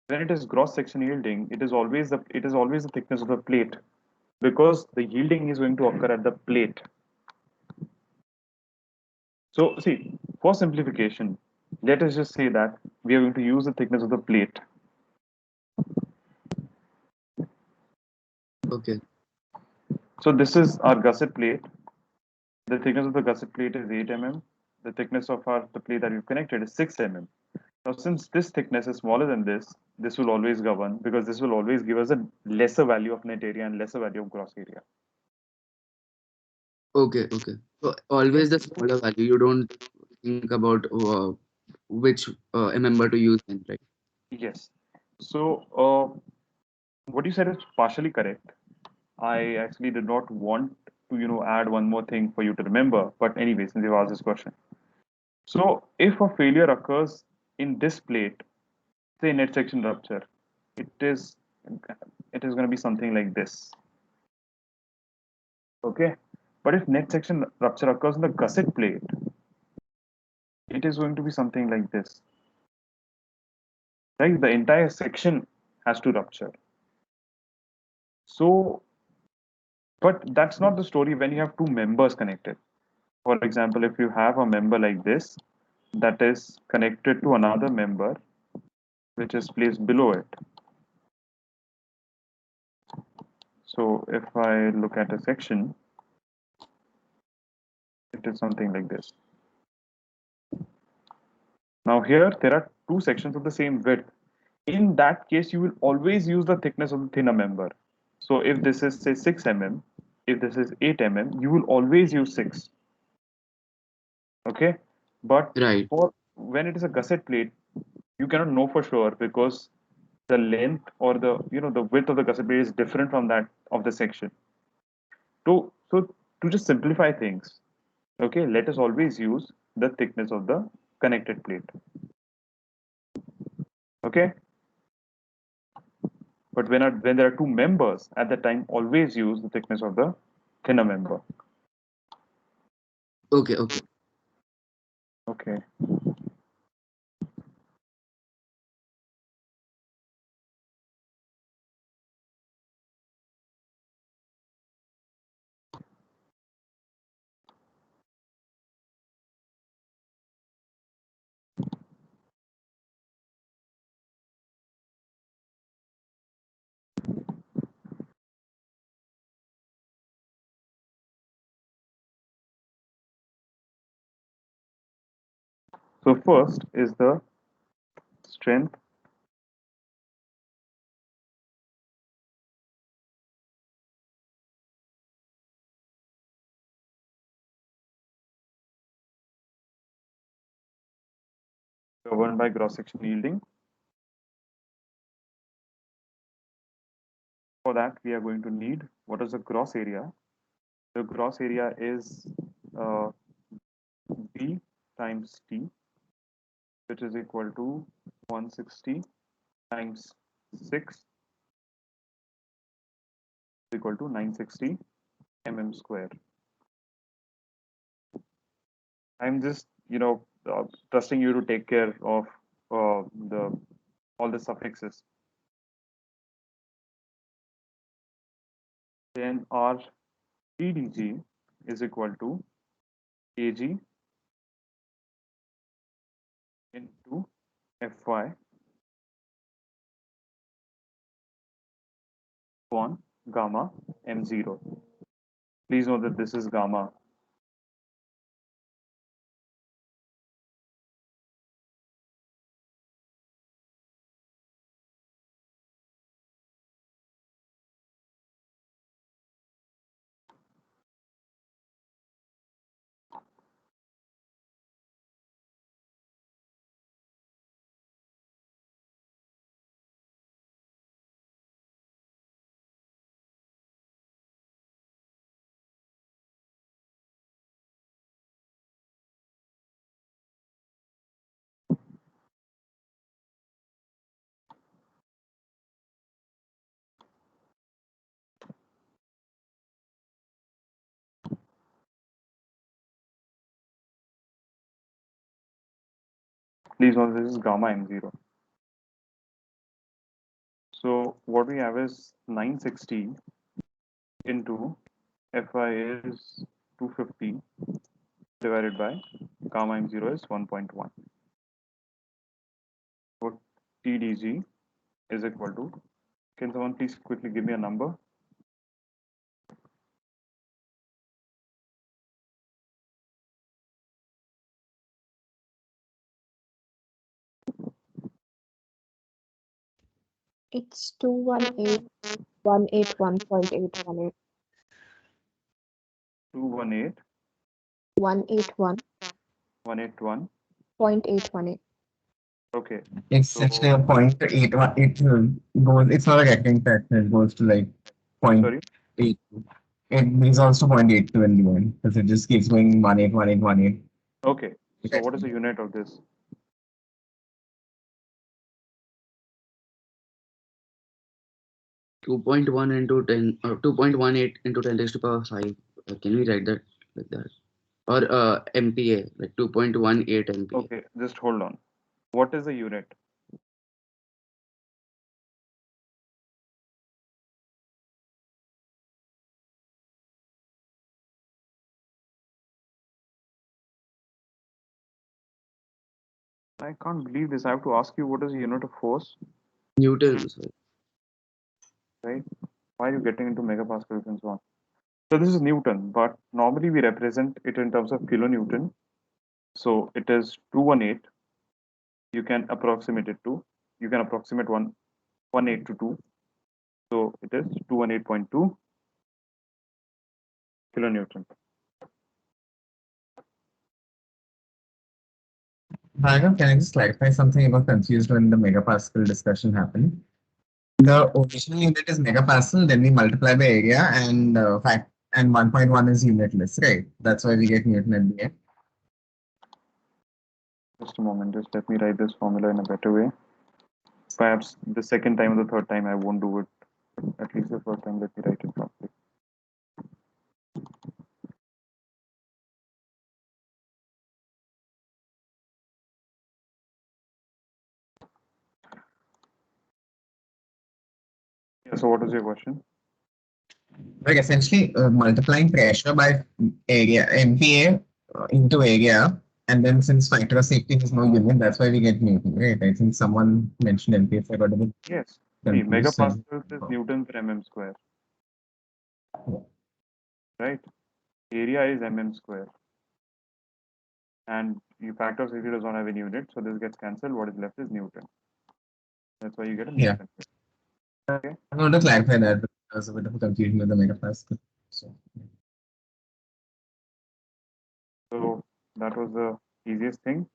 When it is gross section yielding, it is always the thickness of the plate, because the yielding is going to occur at the plate. So see, for simplification, let us just say that we are going to use the thickness of the plate. Okay. So this is our gusset plate. The thickness of the gusset plate is 8 mm. The thickness of the plate that we've connected is 6 mm. Now, since this thickness is smaller than this will always govern, because this will always give us a lesser value of net area and lesser value of gross area. Okay, okay. So always the smaller value. You don't think about which member to use then, right? Yes. So what you said is partially correct. I actually did not want to, add one more thing for you to remember. But anyway, since you've asked this question, so if a failure occurs in this plate, say net section rupture, it is it is going to be something like this. Okay, but if net section rupture occurs in the gusset plate, it is going to be something like this. Right, the entire section has to rupture. So, but that's not the story when you have two members connected. For example, if you have a member like this that is connected to another member which is placed below it. So if I look at a section, it is something like this. Now here there are two sections of the same width. In that case, you will always use the thickness of the thinner member. So if this is say 6 mm, if this is 8 mm, you will always use 6. Okay, but Right. for when it is a gusset plate, you cannot know for sure, because the length or the width of the gusset plate is different from that of the section. So to just simplify things, okay, let us always use the thickness of the connected plate. Okay, but when there are two members at the time, always use the thickness of the thinner member. Okay, okay. Okay. So first is the strength governed by cross section yielding. for that, we are going to need, what is the gross area? The gross area is B times T, which is equal to 160 times 6 is equal to 960 mm square. I'm just, trusting you to take care of all the suffixes. Then our TDG is equal to kg into Fy upon gamma m0. Please note that this is gamma. Please note this is gamma m0. So what we have is 960 into Fy is 250 divided by gamma m0 is 1.1. So TDG is equal to, can someone please quickly give me a number? It's 218,181.818. 218 181 181. 0.818. Okay. It's So actually a point eight. Goes. It's not a rectangle factor. It goes to like point sorry. 8. It resolves to 0.82 in the end because it just keeps going 181818. Okay. So what is the unit of this? Two point one into 10 or 2.18 into 10 raised to power 5. Can we write that like that? Or MPa, like 2.18 MPa. Okay, just hold on. What is the unit? I can't believe this. I have to ask you what is the unit of force, Newtons. right? Why are you getting into megapascals and so on? So this is Newton, but normally we represent it in terms of kilonewton. So it is 218. You can approximate it to, you can approximate 118 to 2. So it is 218.2 kilonewton. Bhargav, can I just clarify something? I got confused when the megapascal discussion happened. The original unit is megapascal, then we multiply by area, and fact, and 1.1 is unitless, right? That's why we get Newton at the end. Just a moment. Just let me write this formula in a better way. Perhaps the second time or the third time I won't do it. At least the first time, let me write it properly. Yeah, so what is your question? Like essentially multiplying pressure by area, MPa into area, and then since factor of safety has no unit, that's why we get Newton, right? I think someone mentioned MPa, so I got a bit Yes. See, confused. megapascals is Newton per mm square. Right? Area is mm square. And you factor of safety does not have any unit, so this gets cancelled. What is left is Newton. That's why you get a Yeah. Newton. Okay. I want to clarify that because there was a bit of a confusion with the megapascal. So that was the easiest thing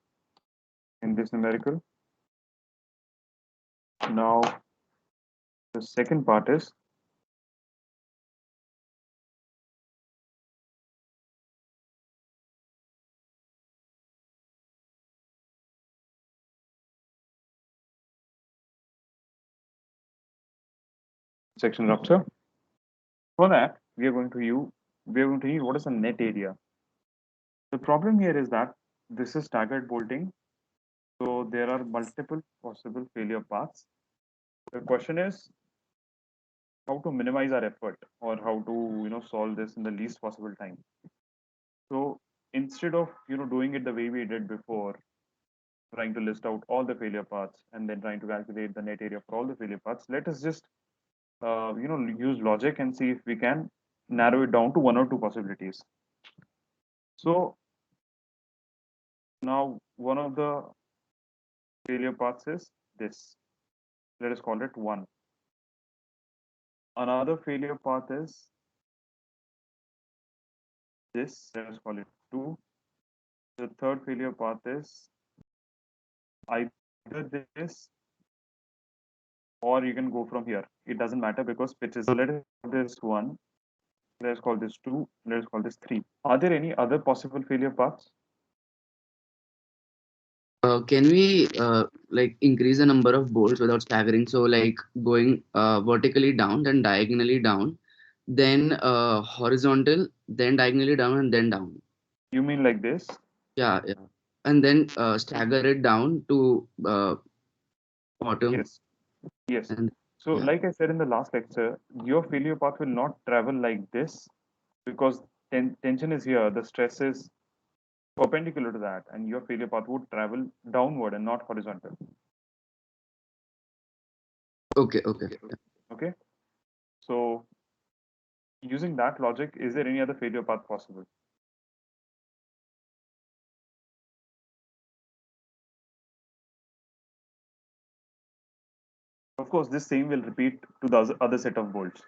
in this numerical. Now the second part is section rupture. For that, we are going to use what is the net area. The problem here is that this is staggered bolting, so there are multiple possible failure paths. The question is how to minimize our effort, or how to solve this in the least possible time. So instead of doing it the way we did before, trying to list out all the failure paths and then trying to calculate the net area for all the failure paths, let us just use logic and see if we can narrow it down to one or two possibilities. So now one of the failure paths is this. Let us call it 1. Another failure path is this. Let us call it 2. The third failure path is either this, or you can go from here. It doesn't matter because pitch is. So let us call this 1. Let us call this 2. Let us call this 3. Are there any other possible failure paths? Can we like increase the number of bolts without staggering? So like going vertically down, then diagonally down, then horizontal, then diagonally down, and then down. You mean like this? Yeah, yeah. And then stagger it down to bottom. Yes. Yes. And So yeah. like I said in the last lecture, your failure path will not travel like this because tension is here, the stress is perpendicular to that, and your failure path would travel downward and not horizontal. Okay, okay. Okay. So using that logic, is there any other failure path possible? Of course, this same will repeat to the other set of bolts.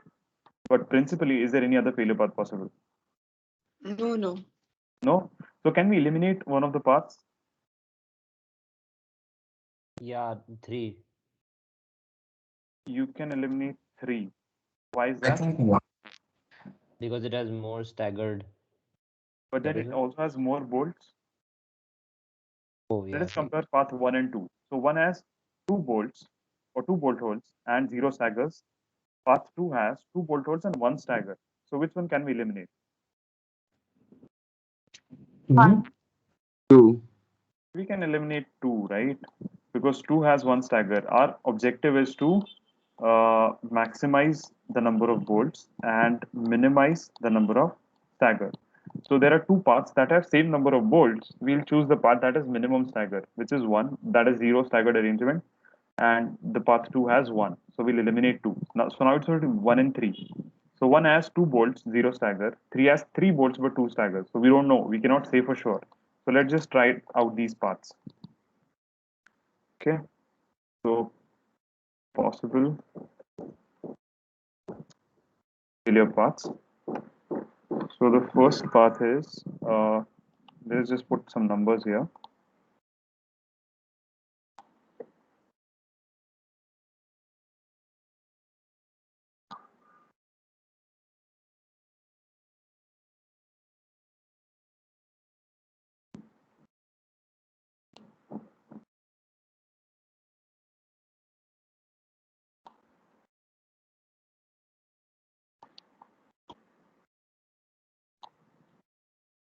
But principally, is there any other failure path possible? No, no. No? So can we eliminate one of the paths? Yeah, 3. You can eliminate 3. Why is I that? think 1. Because it has more staggered. But then That is it why. also has more bolts. Oh Let yeah. us compare path 1 and 2. So one has 2 bolts or 2 bolt holes and 0 staggers. Path 2 has 2 bolt holes and 1 stagger. So which one can we eliminate? 2. 2. We can eliminate 2, right? Because 2 has 1 stagger. Our objective is to maximize the number of bolts and minimize the number of stagger. So there are 2 paths that have same number of bolts. We'll choose the path that is minimum stagger, which is 1, that is 0 staggered arrangement, and the path 2 has 1. So we'll eliminate 2. Now it's going to be 1 and 3. So 1 has 2 bolts, 0 stagger. 3 has 3 bolts but 2 staggers. So we don't know. We cannot say for sure. So let's just try out these paths. Okay. So possible failure paths. So the first path is, let's just put some numbers here.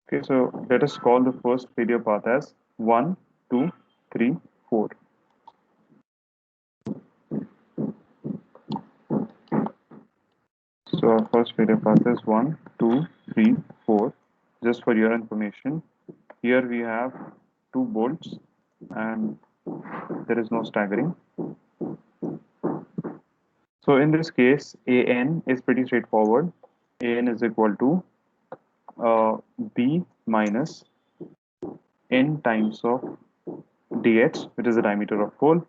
Okay, so let us call the first failure path as 1, 2, 3, 4. So our first failure path is 1, 2, 3, 4. Just for your information, here we have 2 bolts and there is no staggering. So in this case, AN is pretty straightforward. AN is equal to B minus N times of DH, which is the diameter of hole,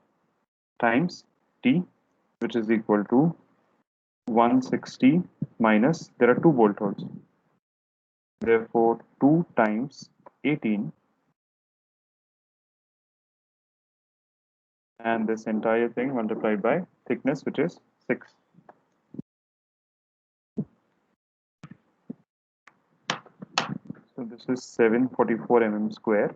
times T, which is equal to 160 minus, there are 2 bolt holes. Therefore, 2 times 18, and this entire thing multiplied by thickness, which is 6. So this is 744 mm square.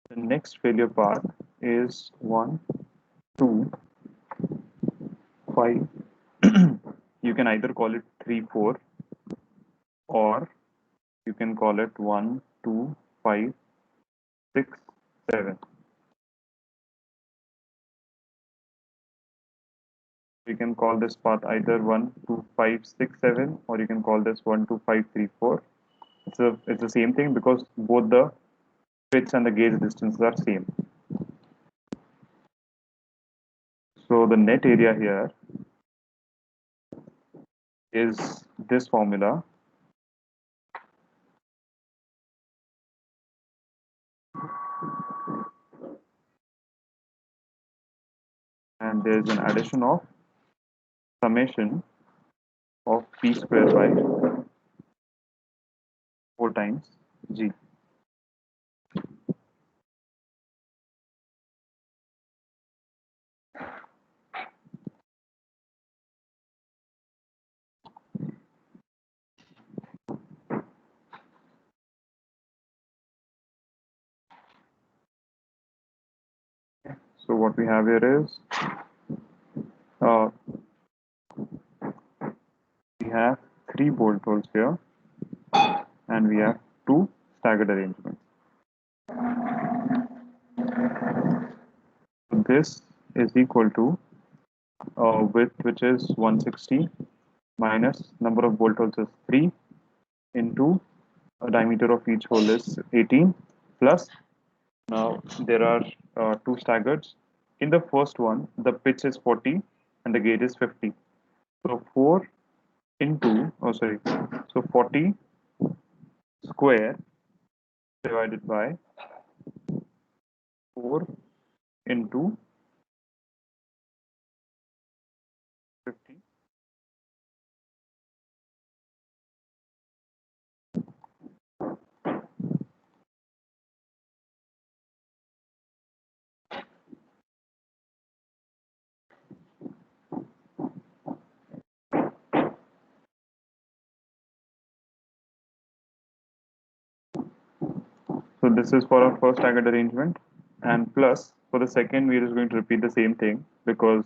The next failure path is 1, 2, 5. You can either call it 3, 4, or you can call it 1, 2, 5, 6, 7. You can call this path either 1, 2, 5, 6, 7, or you can call this 1, 2, 5, 3, 4. It's the same thing because both the pitch and the gauge distances are same. So the net area here is this formula, and there is an addition of summation of p square by 4 times g. So what we have here is uh, we have 3 bolt holes here, and we have 2 staggered arrangements. So this is equal to width, which is 160, minus number of bolt holes is 3, into diameter of each hole is 18, plus now there are 2 staggers. In the first one, the pitch is 40 and the gauge is 50. So 4 into, so 40 square divided by 4 into 50. So this is for our first staggered arrangement, and plus for the second we are just going to repeat the same thing because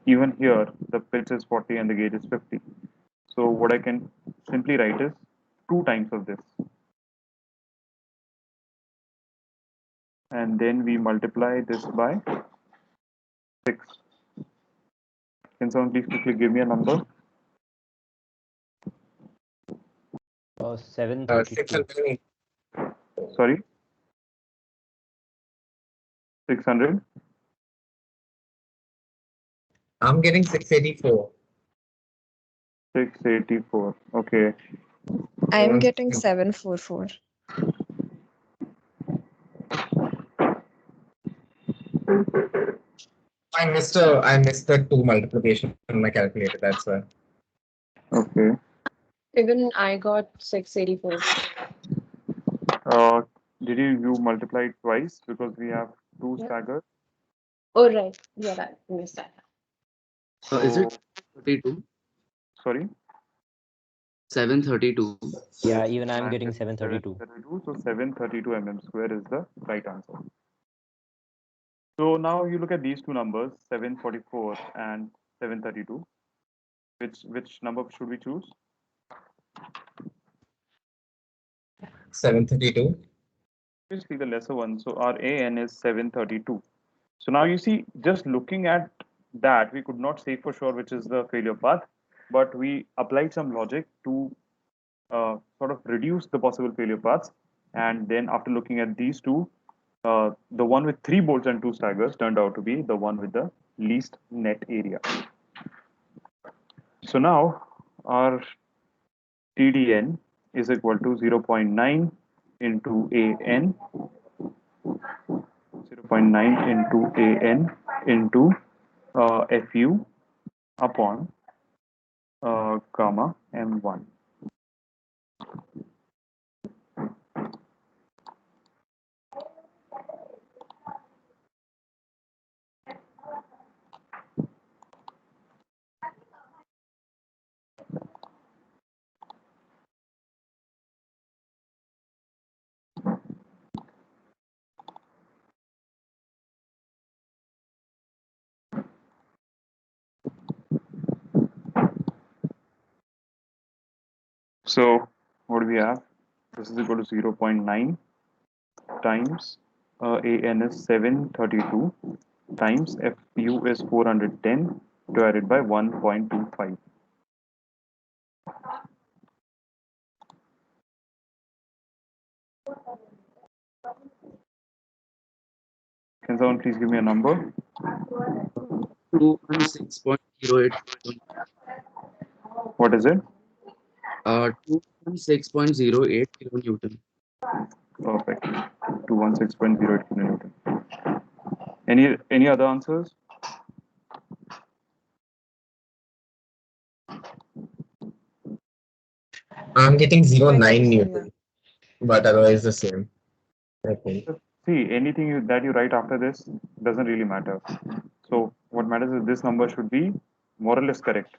even here the pitch is 40 and the gauge is 50. So what I can simply write is 2 times of this, and then we multiply this by 6. Can someone please quickly give me a number? 732. 600. Sorry, 600. I'm getting 684. 684. Okay. I'm getting 744. I missed the 2 multiplication in my calculator. That's why. Okay. Even I got 684. Uh, did you multiply it twice because we have 2 Yeah. staggers? Oh, right. Yeah, I missed that. So is it 32? Sorry? 732. Yeah, even I'm getting It's 732. 732. So 732 mm square is the right answer. So now you look at these two numbers, 744 and 732. Which number should we choose? 732. Obviously the lesser one. So our AN is 732. So now you see, just looking at that, we could not say for sure which is the failure path, but we applied some logic to sort of reduce the possible failure paths. And then after looking at these two, the one with 3 bolts and 2 staggers turned out to be the one with the least net area. So now our TDN is equal to 0.9 into AN, 0.9 into AN into FU upon gamma M1. So what do we have? This is equal to 0.9 times AN is 732 times FU is 410 divided by 1.25. Can someone please give me a number? 216.08. What is it? 216.08 kilonewton. Perfect. 216.08 kilonewton. Any other answers? I'm getting I got the 0.9 same Newton, but otherwise the same. I think. See, anything that you write after this doesn't really matter. So what matters is this number should be more or less correct.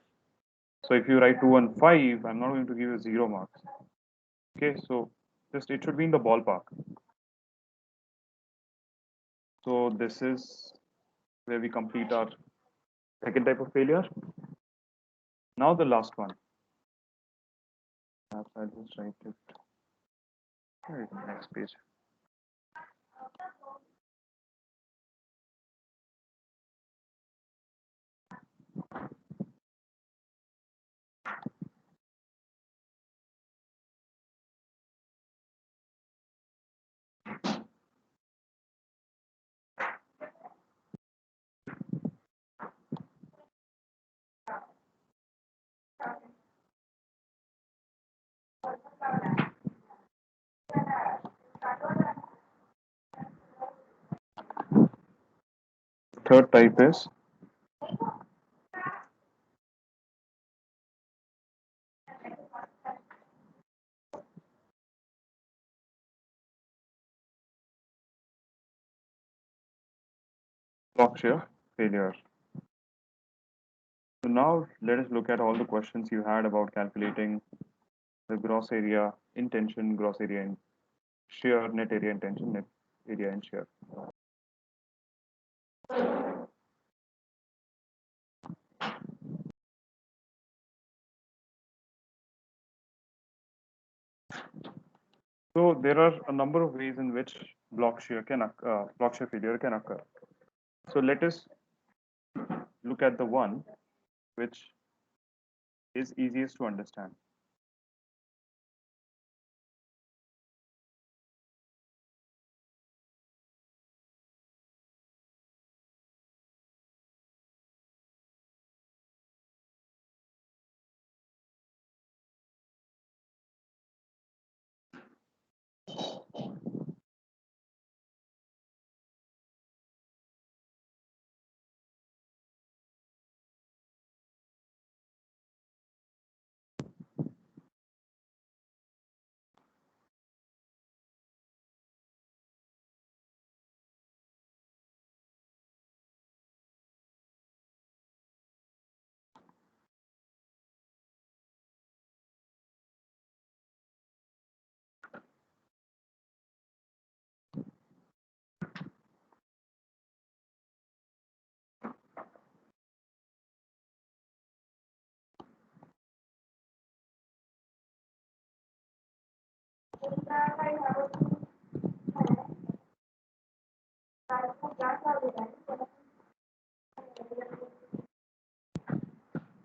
So if you write 215, I'm not going to give you 0 marks. Okay, so just it should be in the ballpark. So this is where we complete our second type of failure. Now the last one. Perhaps I'll just write it. Where is the next page? Third type is block shear failure. So now let us look at all the questions you had about calculating the gross area in tension, gross area in shear, net area in tension, net area in shear. So there are a number of ways in which block shear failure can occur. So let us look at the one which is easiest to understand.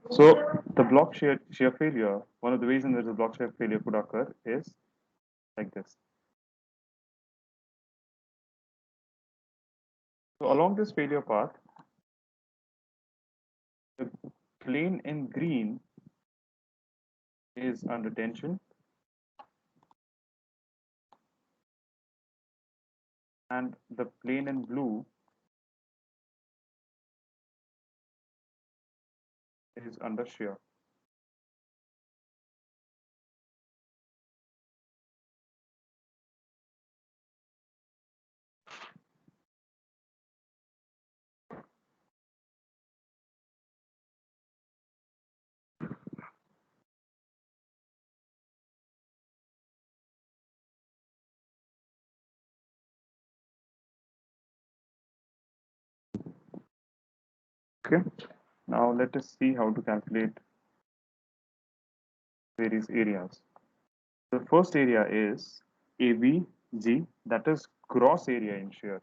So the block shear failure, one of the ways in which the block shear failure could occur is like this. So along this failure path, the plane in green is under tension and the plane in blue is under shear. Okay. Now let us see how to calculate various areas. The first area is AVG, that is gross area in shear.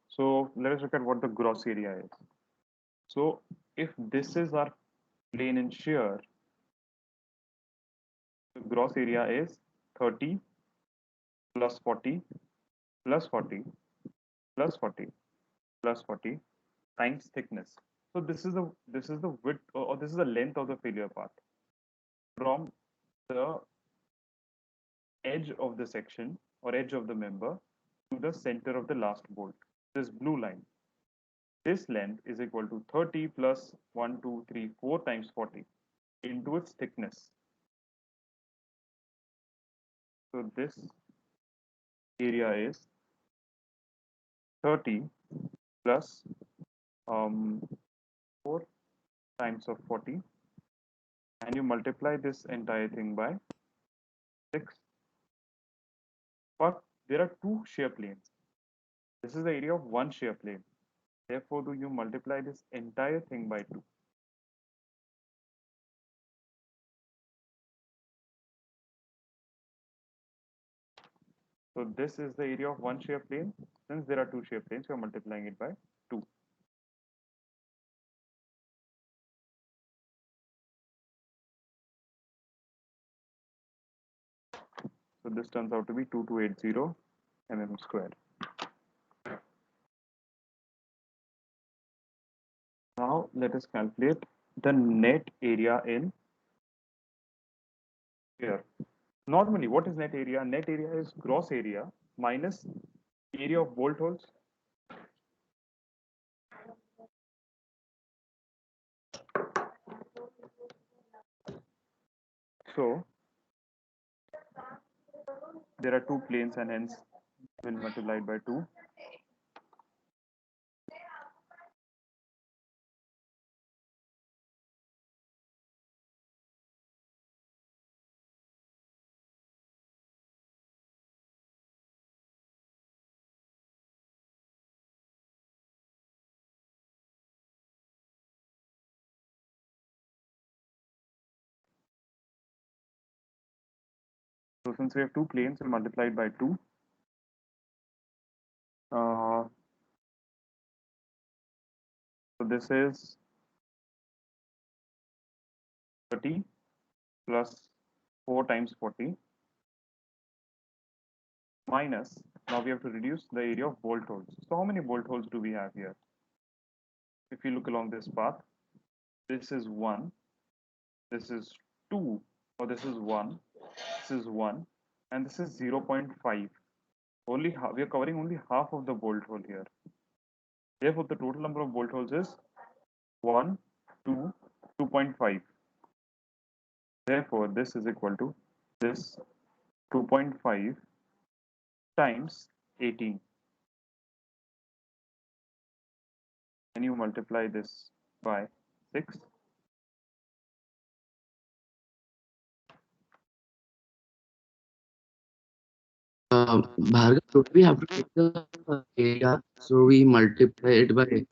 So let us look at what the gross area is. So if this is our plane in shear, the gross area is 30 plus 40 plus 40 plus 40 plus 40 times thickness. So this is the width, or this is the length of the failure path from the edge of the section or edge of the member to the center of the last bolt. This blue line. This length is equal to 30 plus 1, 2, 3, 4 times 40 into its thickness. So this area is 30 plus 4 times of 40, and you multiply this entire thing by 6. But there are two shear planes. This is the area of one shear plane. Therefore, do you multiply this entire thing by 2? So this is the area of one shear plane. Since there are two shear planes, we are multiplying it by 2. So this turns out to be 2280 mm square. Now let us calculate the net area in here. Normally, what is net area? Net area is gross area minus area of bolt holes. So there are two planes, and hence will multiply it by 2. So since we have two planes, we'll multiply it by 2. So this is 30 plus 4 times 40 minus, now we have to reduce the area of bolt holes. So how many bolt holes do we have here? If you look along this path, this is 1, this is 2, or this is 1, this is 1, and this is 0.5. Only we are covering only half of the bolt hole here. Therefore, the total number of bolt holes is 1, 2, 2.5. Therefore, this is equal to this 2.5 times 18. And you multiply this by 6. Bhargav, don't we have to take the area, so we multiply it by the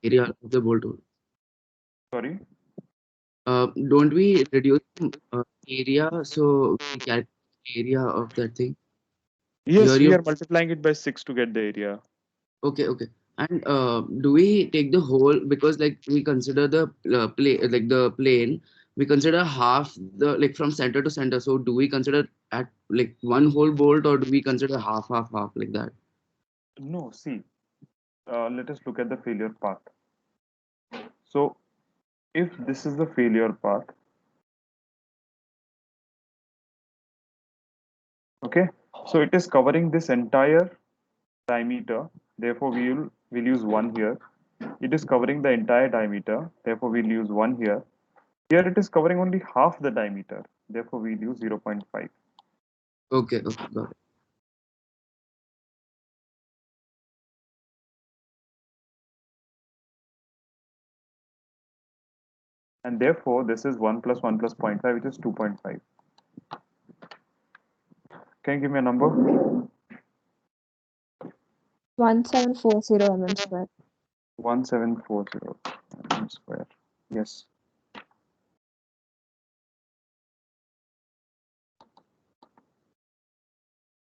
area of the bolt hole? Sorry. Don't we reduce area, so we calculate area of that thing? Yes, Here we you are multiplying it by 6 to get the area. okay. And do we take the whole, because like we consider the like the plane, we consider half the, like from center to center. So do we consider at like one whole bolt, or do we consider half like that? No, see, let us look at the failure path. So if this is the failure path, okay, so it is covering this entire diameter. Therefore, we'll use 1 here. It is covering the entire diameter. Therefore, we'll use 1 here. Here it is covering only half the diameter. Therefore, we'll use 0.5. Okay, got it. And therefore, this is 1 plus 1 plus 0.5, which is 2.5. Can you give me a number? 1740 mm square. 1740 mm square. Yes.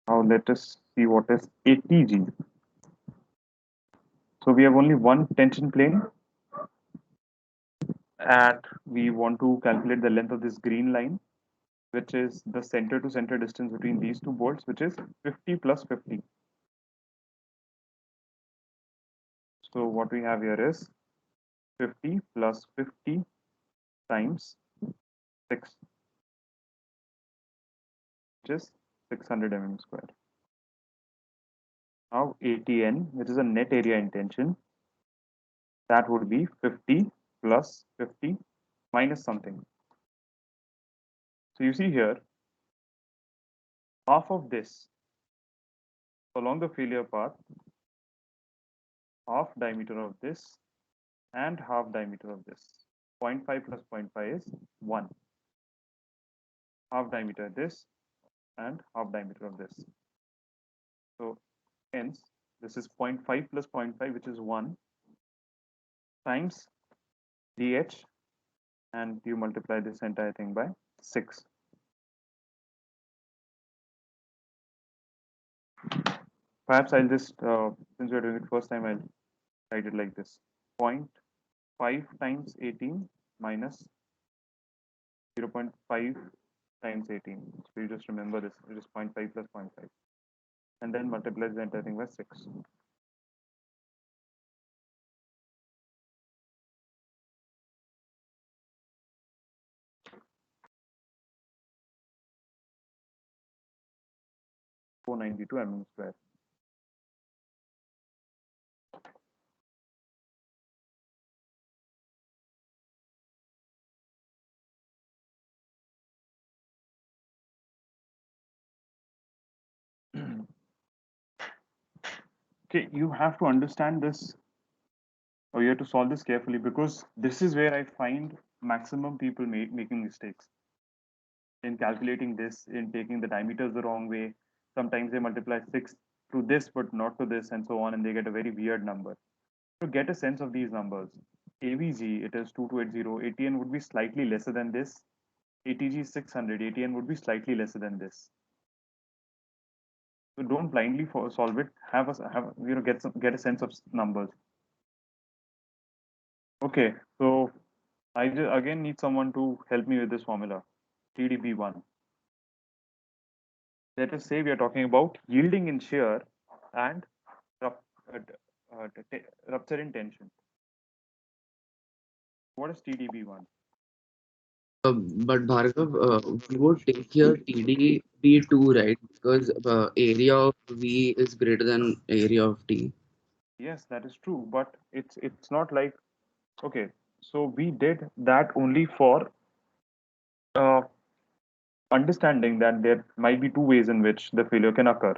Now let us see what is ATG. So we have only one tension plane, and we want to calculate the length of this green line, which is the center to center distance between these two bolts, which is 50 plus 50. So what we have here is 50 plus 50 times 6, which is 600 mm square. Now ATN, which is a net area in tension, that would be 50 plus 50 minus something. So you see here, half of this along the failure path, half diameter of this and half diameter of this. 0.5 plus 0.5 is 1. Half diameter this and half diameter of this. So hence this is 0.5 plus 0.5, which is 1, times dh, and you multiply this entire thing by 6. Perhaps I'll just, since we're doing it first time, I'll write it like this. 0.5 times 18 minus 0.5 times 18. So you just remember this, it is 0.5 plus 0.5. And then multiply the entire thing by 6. (492 mm square). Okay, you have to understand this, or you have to solve this carefully, because this is where I find maximum people making mistakes in calculating this, in taking the diameters the wrong way. Sometimes they multiply 6 to this but not to this, and so on, and they get a very weird number. To get a sense of these numbers, AVG, it is 2280, ATN would be slightly lesser than this, ATG is 600, ATN would be slightly lesser than this. So don't blindly solve it. Have get a sense of numbers. Okay, so I again need someone to help me with this formula. TDB1. Let us say we are talking about yielding in shear and rup- uh, rupture in tension. What is TDB1? But Bhargav, we would take here TDB2, right? Because area of V is greater than area of T. Yes, that is true, but it's not like, okay. So we did that only for uh, understanding that there might be two ways in which the failure can occur.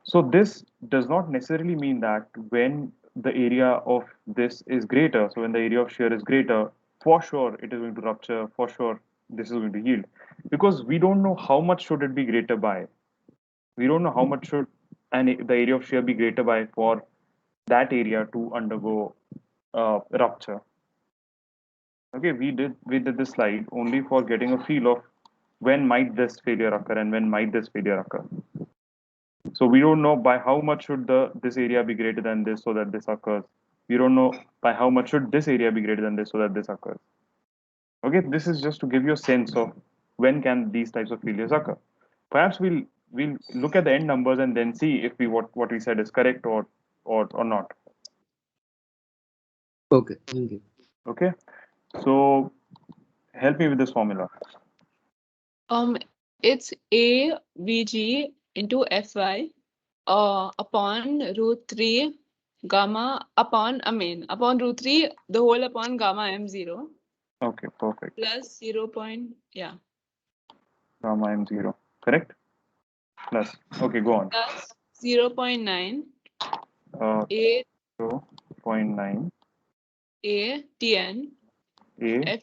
So this does not necessarily mean that when the area of this is greater, so when the area of shear is greater, for sure it is going to rupture, for sure this is going to yield. Because we don't know how much should it be greater by. We don't know how much should the area of shear be greater by for that area to undergo rupture. Okay, we did this slide only for getting a feel of when might this failure occur and when might this failure occur. So we don't know by how much should this area be greater than this so that this occurs. We don't know by how much should this area be greater than this so that this occurs. Okay, this is just to give you a sense of when can these types of failures occur. Perhaps we'll look at the end numbers and then see if what we said is correct or not. Okay, thank you. Okay, so help me with this formula. It's AVG into FY upon root 3 gamma upon root 3 the whole upon gamma M0 Okay, perfect. plus 0. Yeah. Gamma M0, correct? Plus, okay, go on. Plus 0.9 Uh, A 0.9 A TN A F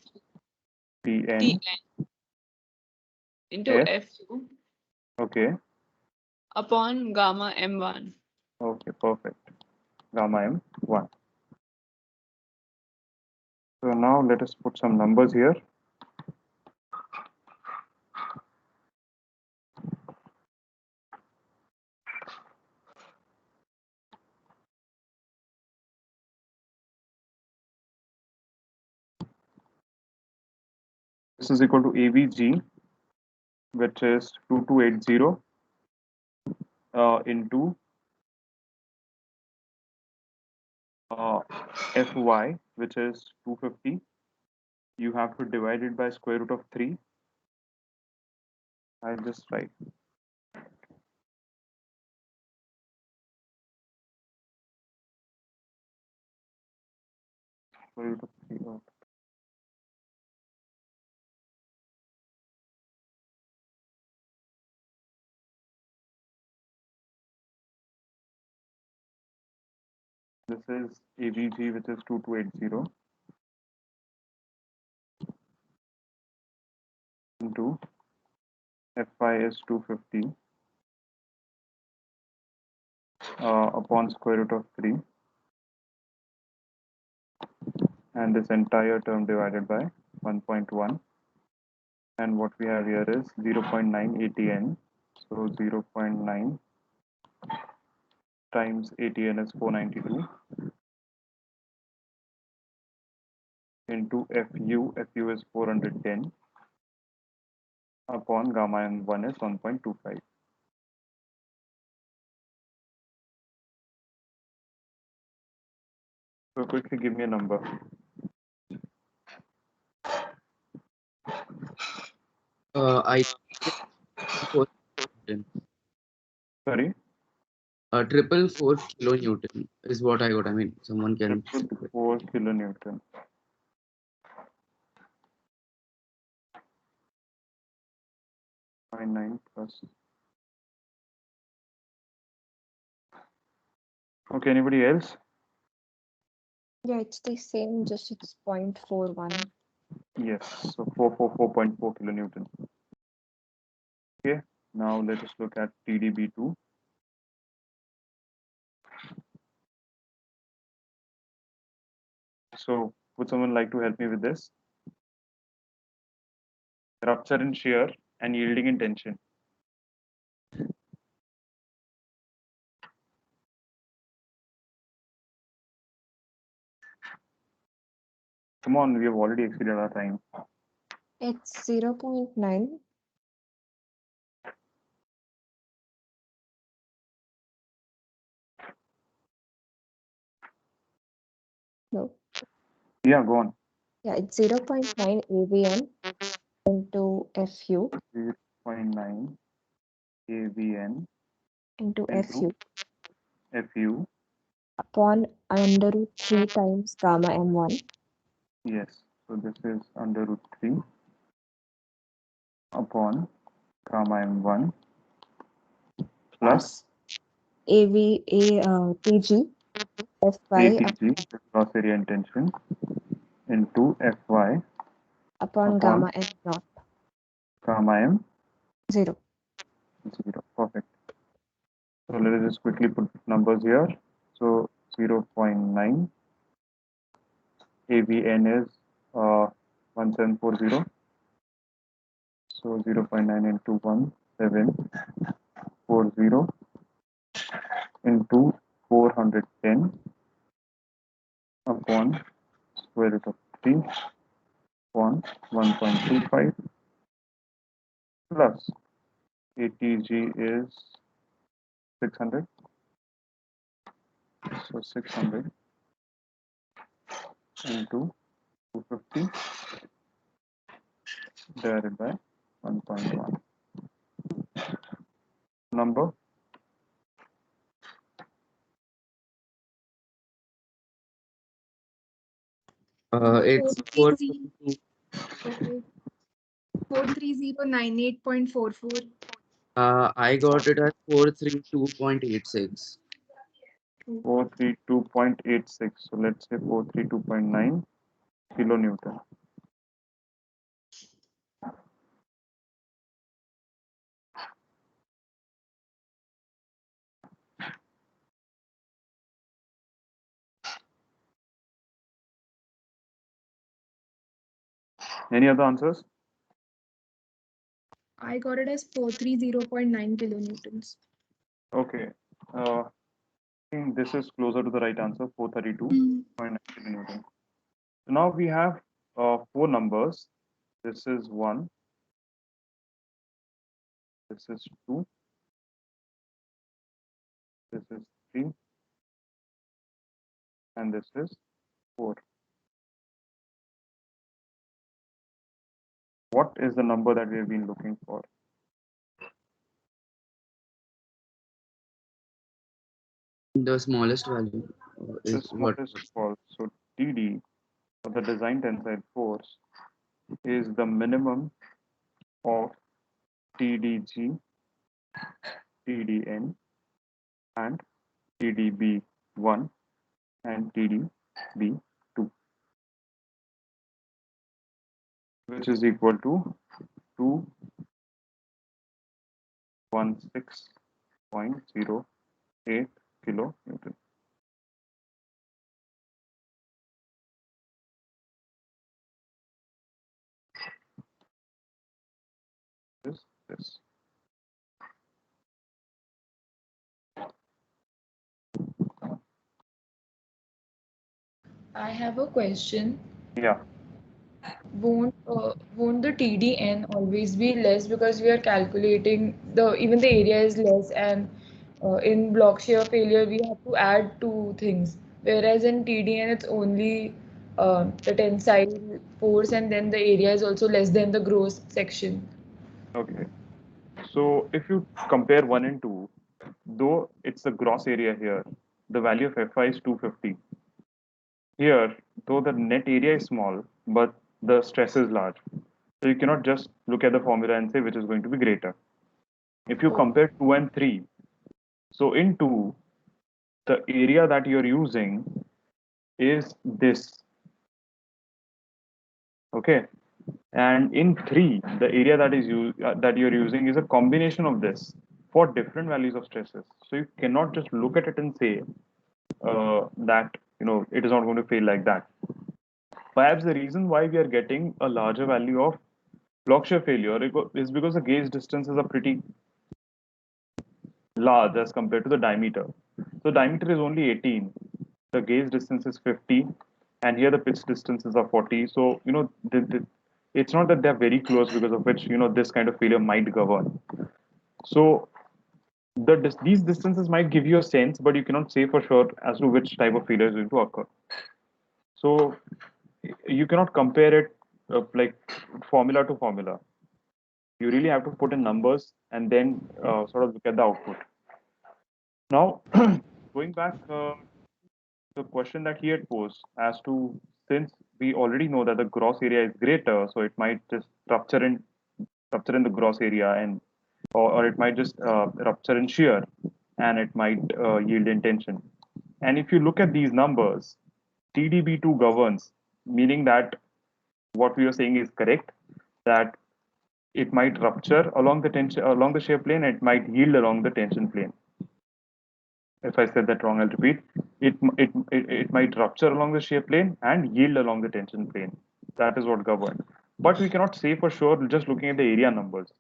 T N TN into F. Fu Okay, upon gamma M1. okay, perfect. Gamma M1. So now let us put some numbers here. This is equal to AVG, which is 2280 into Fy, which is 250. You have to divide it by square root of 3. I'll just write. Square root of 3. This is AVG, which is 2280 into Fy is 250 upon square root of 3, and this entire term divided by 1.1. And what we have here is 0.9 ATN. So 0.9 times ATN is 492 into FU is 410 upon gamma M1 is 1.25. So quickly give me a number. I 4 Newton. Sorry, 444 kilonewton is what I got. I mean, someone can. 4 kilonewton. .9 plus. Okay, anybody else? Yeah, it's the same, just it's 0.41. Yes, so 444.4 kilonewton. Okay, now let us look at TDB2. So would someone like to help me with this? Rupture in shear and yielding in tension. Come on, we have already exceeded our time. It's 0.9. No. Yeah, go on. Yeah, it's 0.9 AVN into FU 0.9 AVN into into FU FU. upon under root 3 times gamma M1 Yes, so this is under root 3 upon gamma M1 plus TG FY ATG, gross area and tension, into Fy upon upon gamma M0 gamma M 0. 0. Perfect. So let us just quickly put numbers here. So 0.9 AVN is 1740. So 0.9 into 1740 into 410 upon square root of 3 upon 1.25 plus ATG is 600. So 600 into 250 divided by 1.1. Number It's 430. Okay. 43098.44. I got it as 432.86. 432.86. So let's say 432.9 kilonewton. Any other answers? I got it as 430.9 kilonewtons. Okay. I think this is closer to the right answer, 432.9 kilonewton. So now we have 4 numbers This is 1. This is 2. This is 3. And this is 4. What is the number that we have been looking for? The smallest value The is what? smallest fall. So TD, or the design tensile force, is the minimum of TDG, TDN, and TDB1 and TDB2, which is equal to 216.08 kilonewton. This. I have a question. Yeah. Won't the TDN always be less because we are calculating even the area is less, and in block shear failure we have to add two things, whereas in TDN it's only the tensile force and then the area is also less than the gross section. Okay. So if you compare 1 and 2, though it's the gross area here, the value of Fi is 250. Here, though the net area is small, but the stress is large. So you cannot just look at the formula and say which is going to be greater. If you compare 2 and 3, so in 2, the area that you're using is this. Okay. And in 3, the area that you're using is a combination of this for different values of stresses. So you cannot just look at it and say that it is not going to fail like that. Perhaps the reason why we are getting a larger value of block shear failure is because the gauge distances are pretty large as compared to the diameter. So diameter is only 18, the gauge distance is 50, and here the pitch distances are 40. So it's not that they're very close, because of which this kind of failure might govern. So these distances might give you a sense, but you cannot say for sure as to which type of failure is going to occur. So you cannot compare it like formula to formula. You really have to put in numbers and then sort of look at the output. Now, going back the question that he had posed as to, since we already know that the gross area is greater, so it might just rupture in the gross area, and or it might just rupture in shear, and it might yield in tension. And if you look at these numbers, TDB2 governs, meaning that what we are saying is correct, that it might rupture along the shear plane, and it might yield along the tension plane. If I said that wrong, I'll repeat. It might rupture along the shear plane and yield along the tension plane. That is what governed. But we cannot say for sure just looking at the area numbers,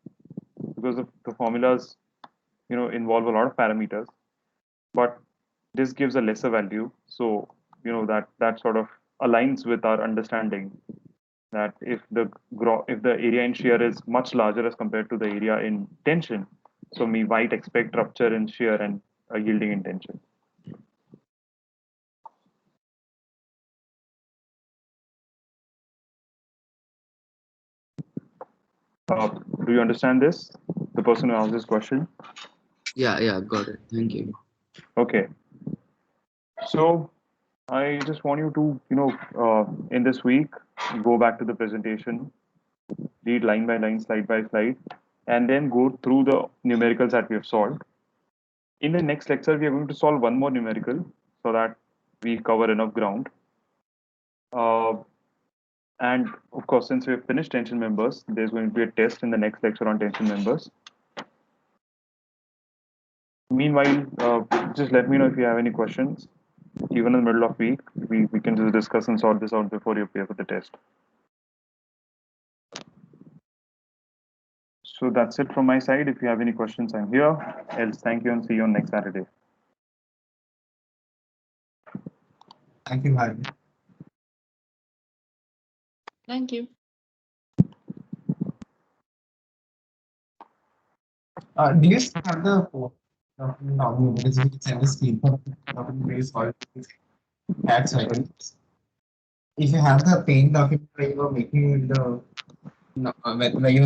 because the formulas involve a lot of parameters. But this gives a lesser value, so that sort of aligns with our understanding that if the area in shear is much larger as compared to the area in tension, so we might expect rupture in shear and yielding in tension. Do you understand this? The person who asked this question? Yeah, got it. Thank you. Okay. So I just want you to, in this week, go back to the presentation, read line by line, slide by slide, and then go through the numericals that we have solved. In the next lecture, we are going to solve one more numerical so that we cover enough ground. And of course, since we have finished tension members, there's going to be a test in the next lecture on tension members. Meanwhile, just let me know if you have any questions. Even in the middle of week, we can just discuss and sort this out before you appear for the test. So that's it from my side. If you have any questions, I'm here. Else, thank you and see you on next Saturday. Thank you, Harvey. Thank you. Do you still have the document on you? Because you can send a screenshot of the document where you solved it. That's right. Sorry. If you have the paint document where you were making the no, where you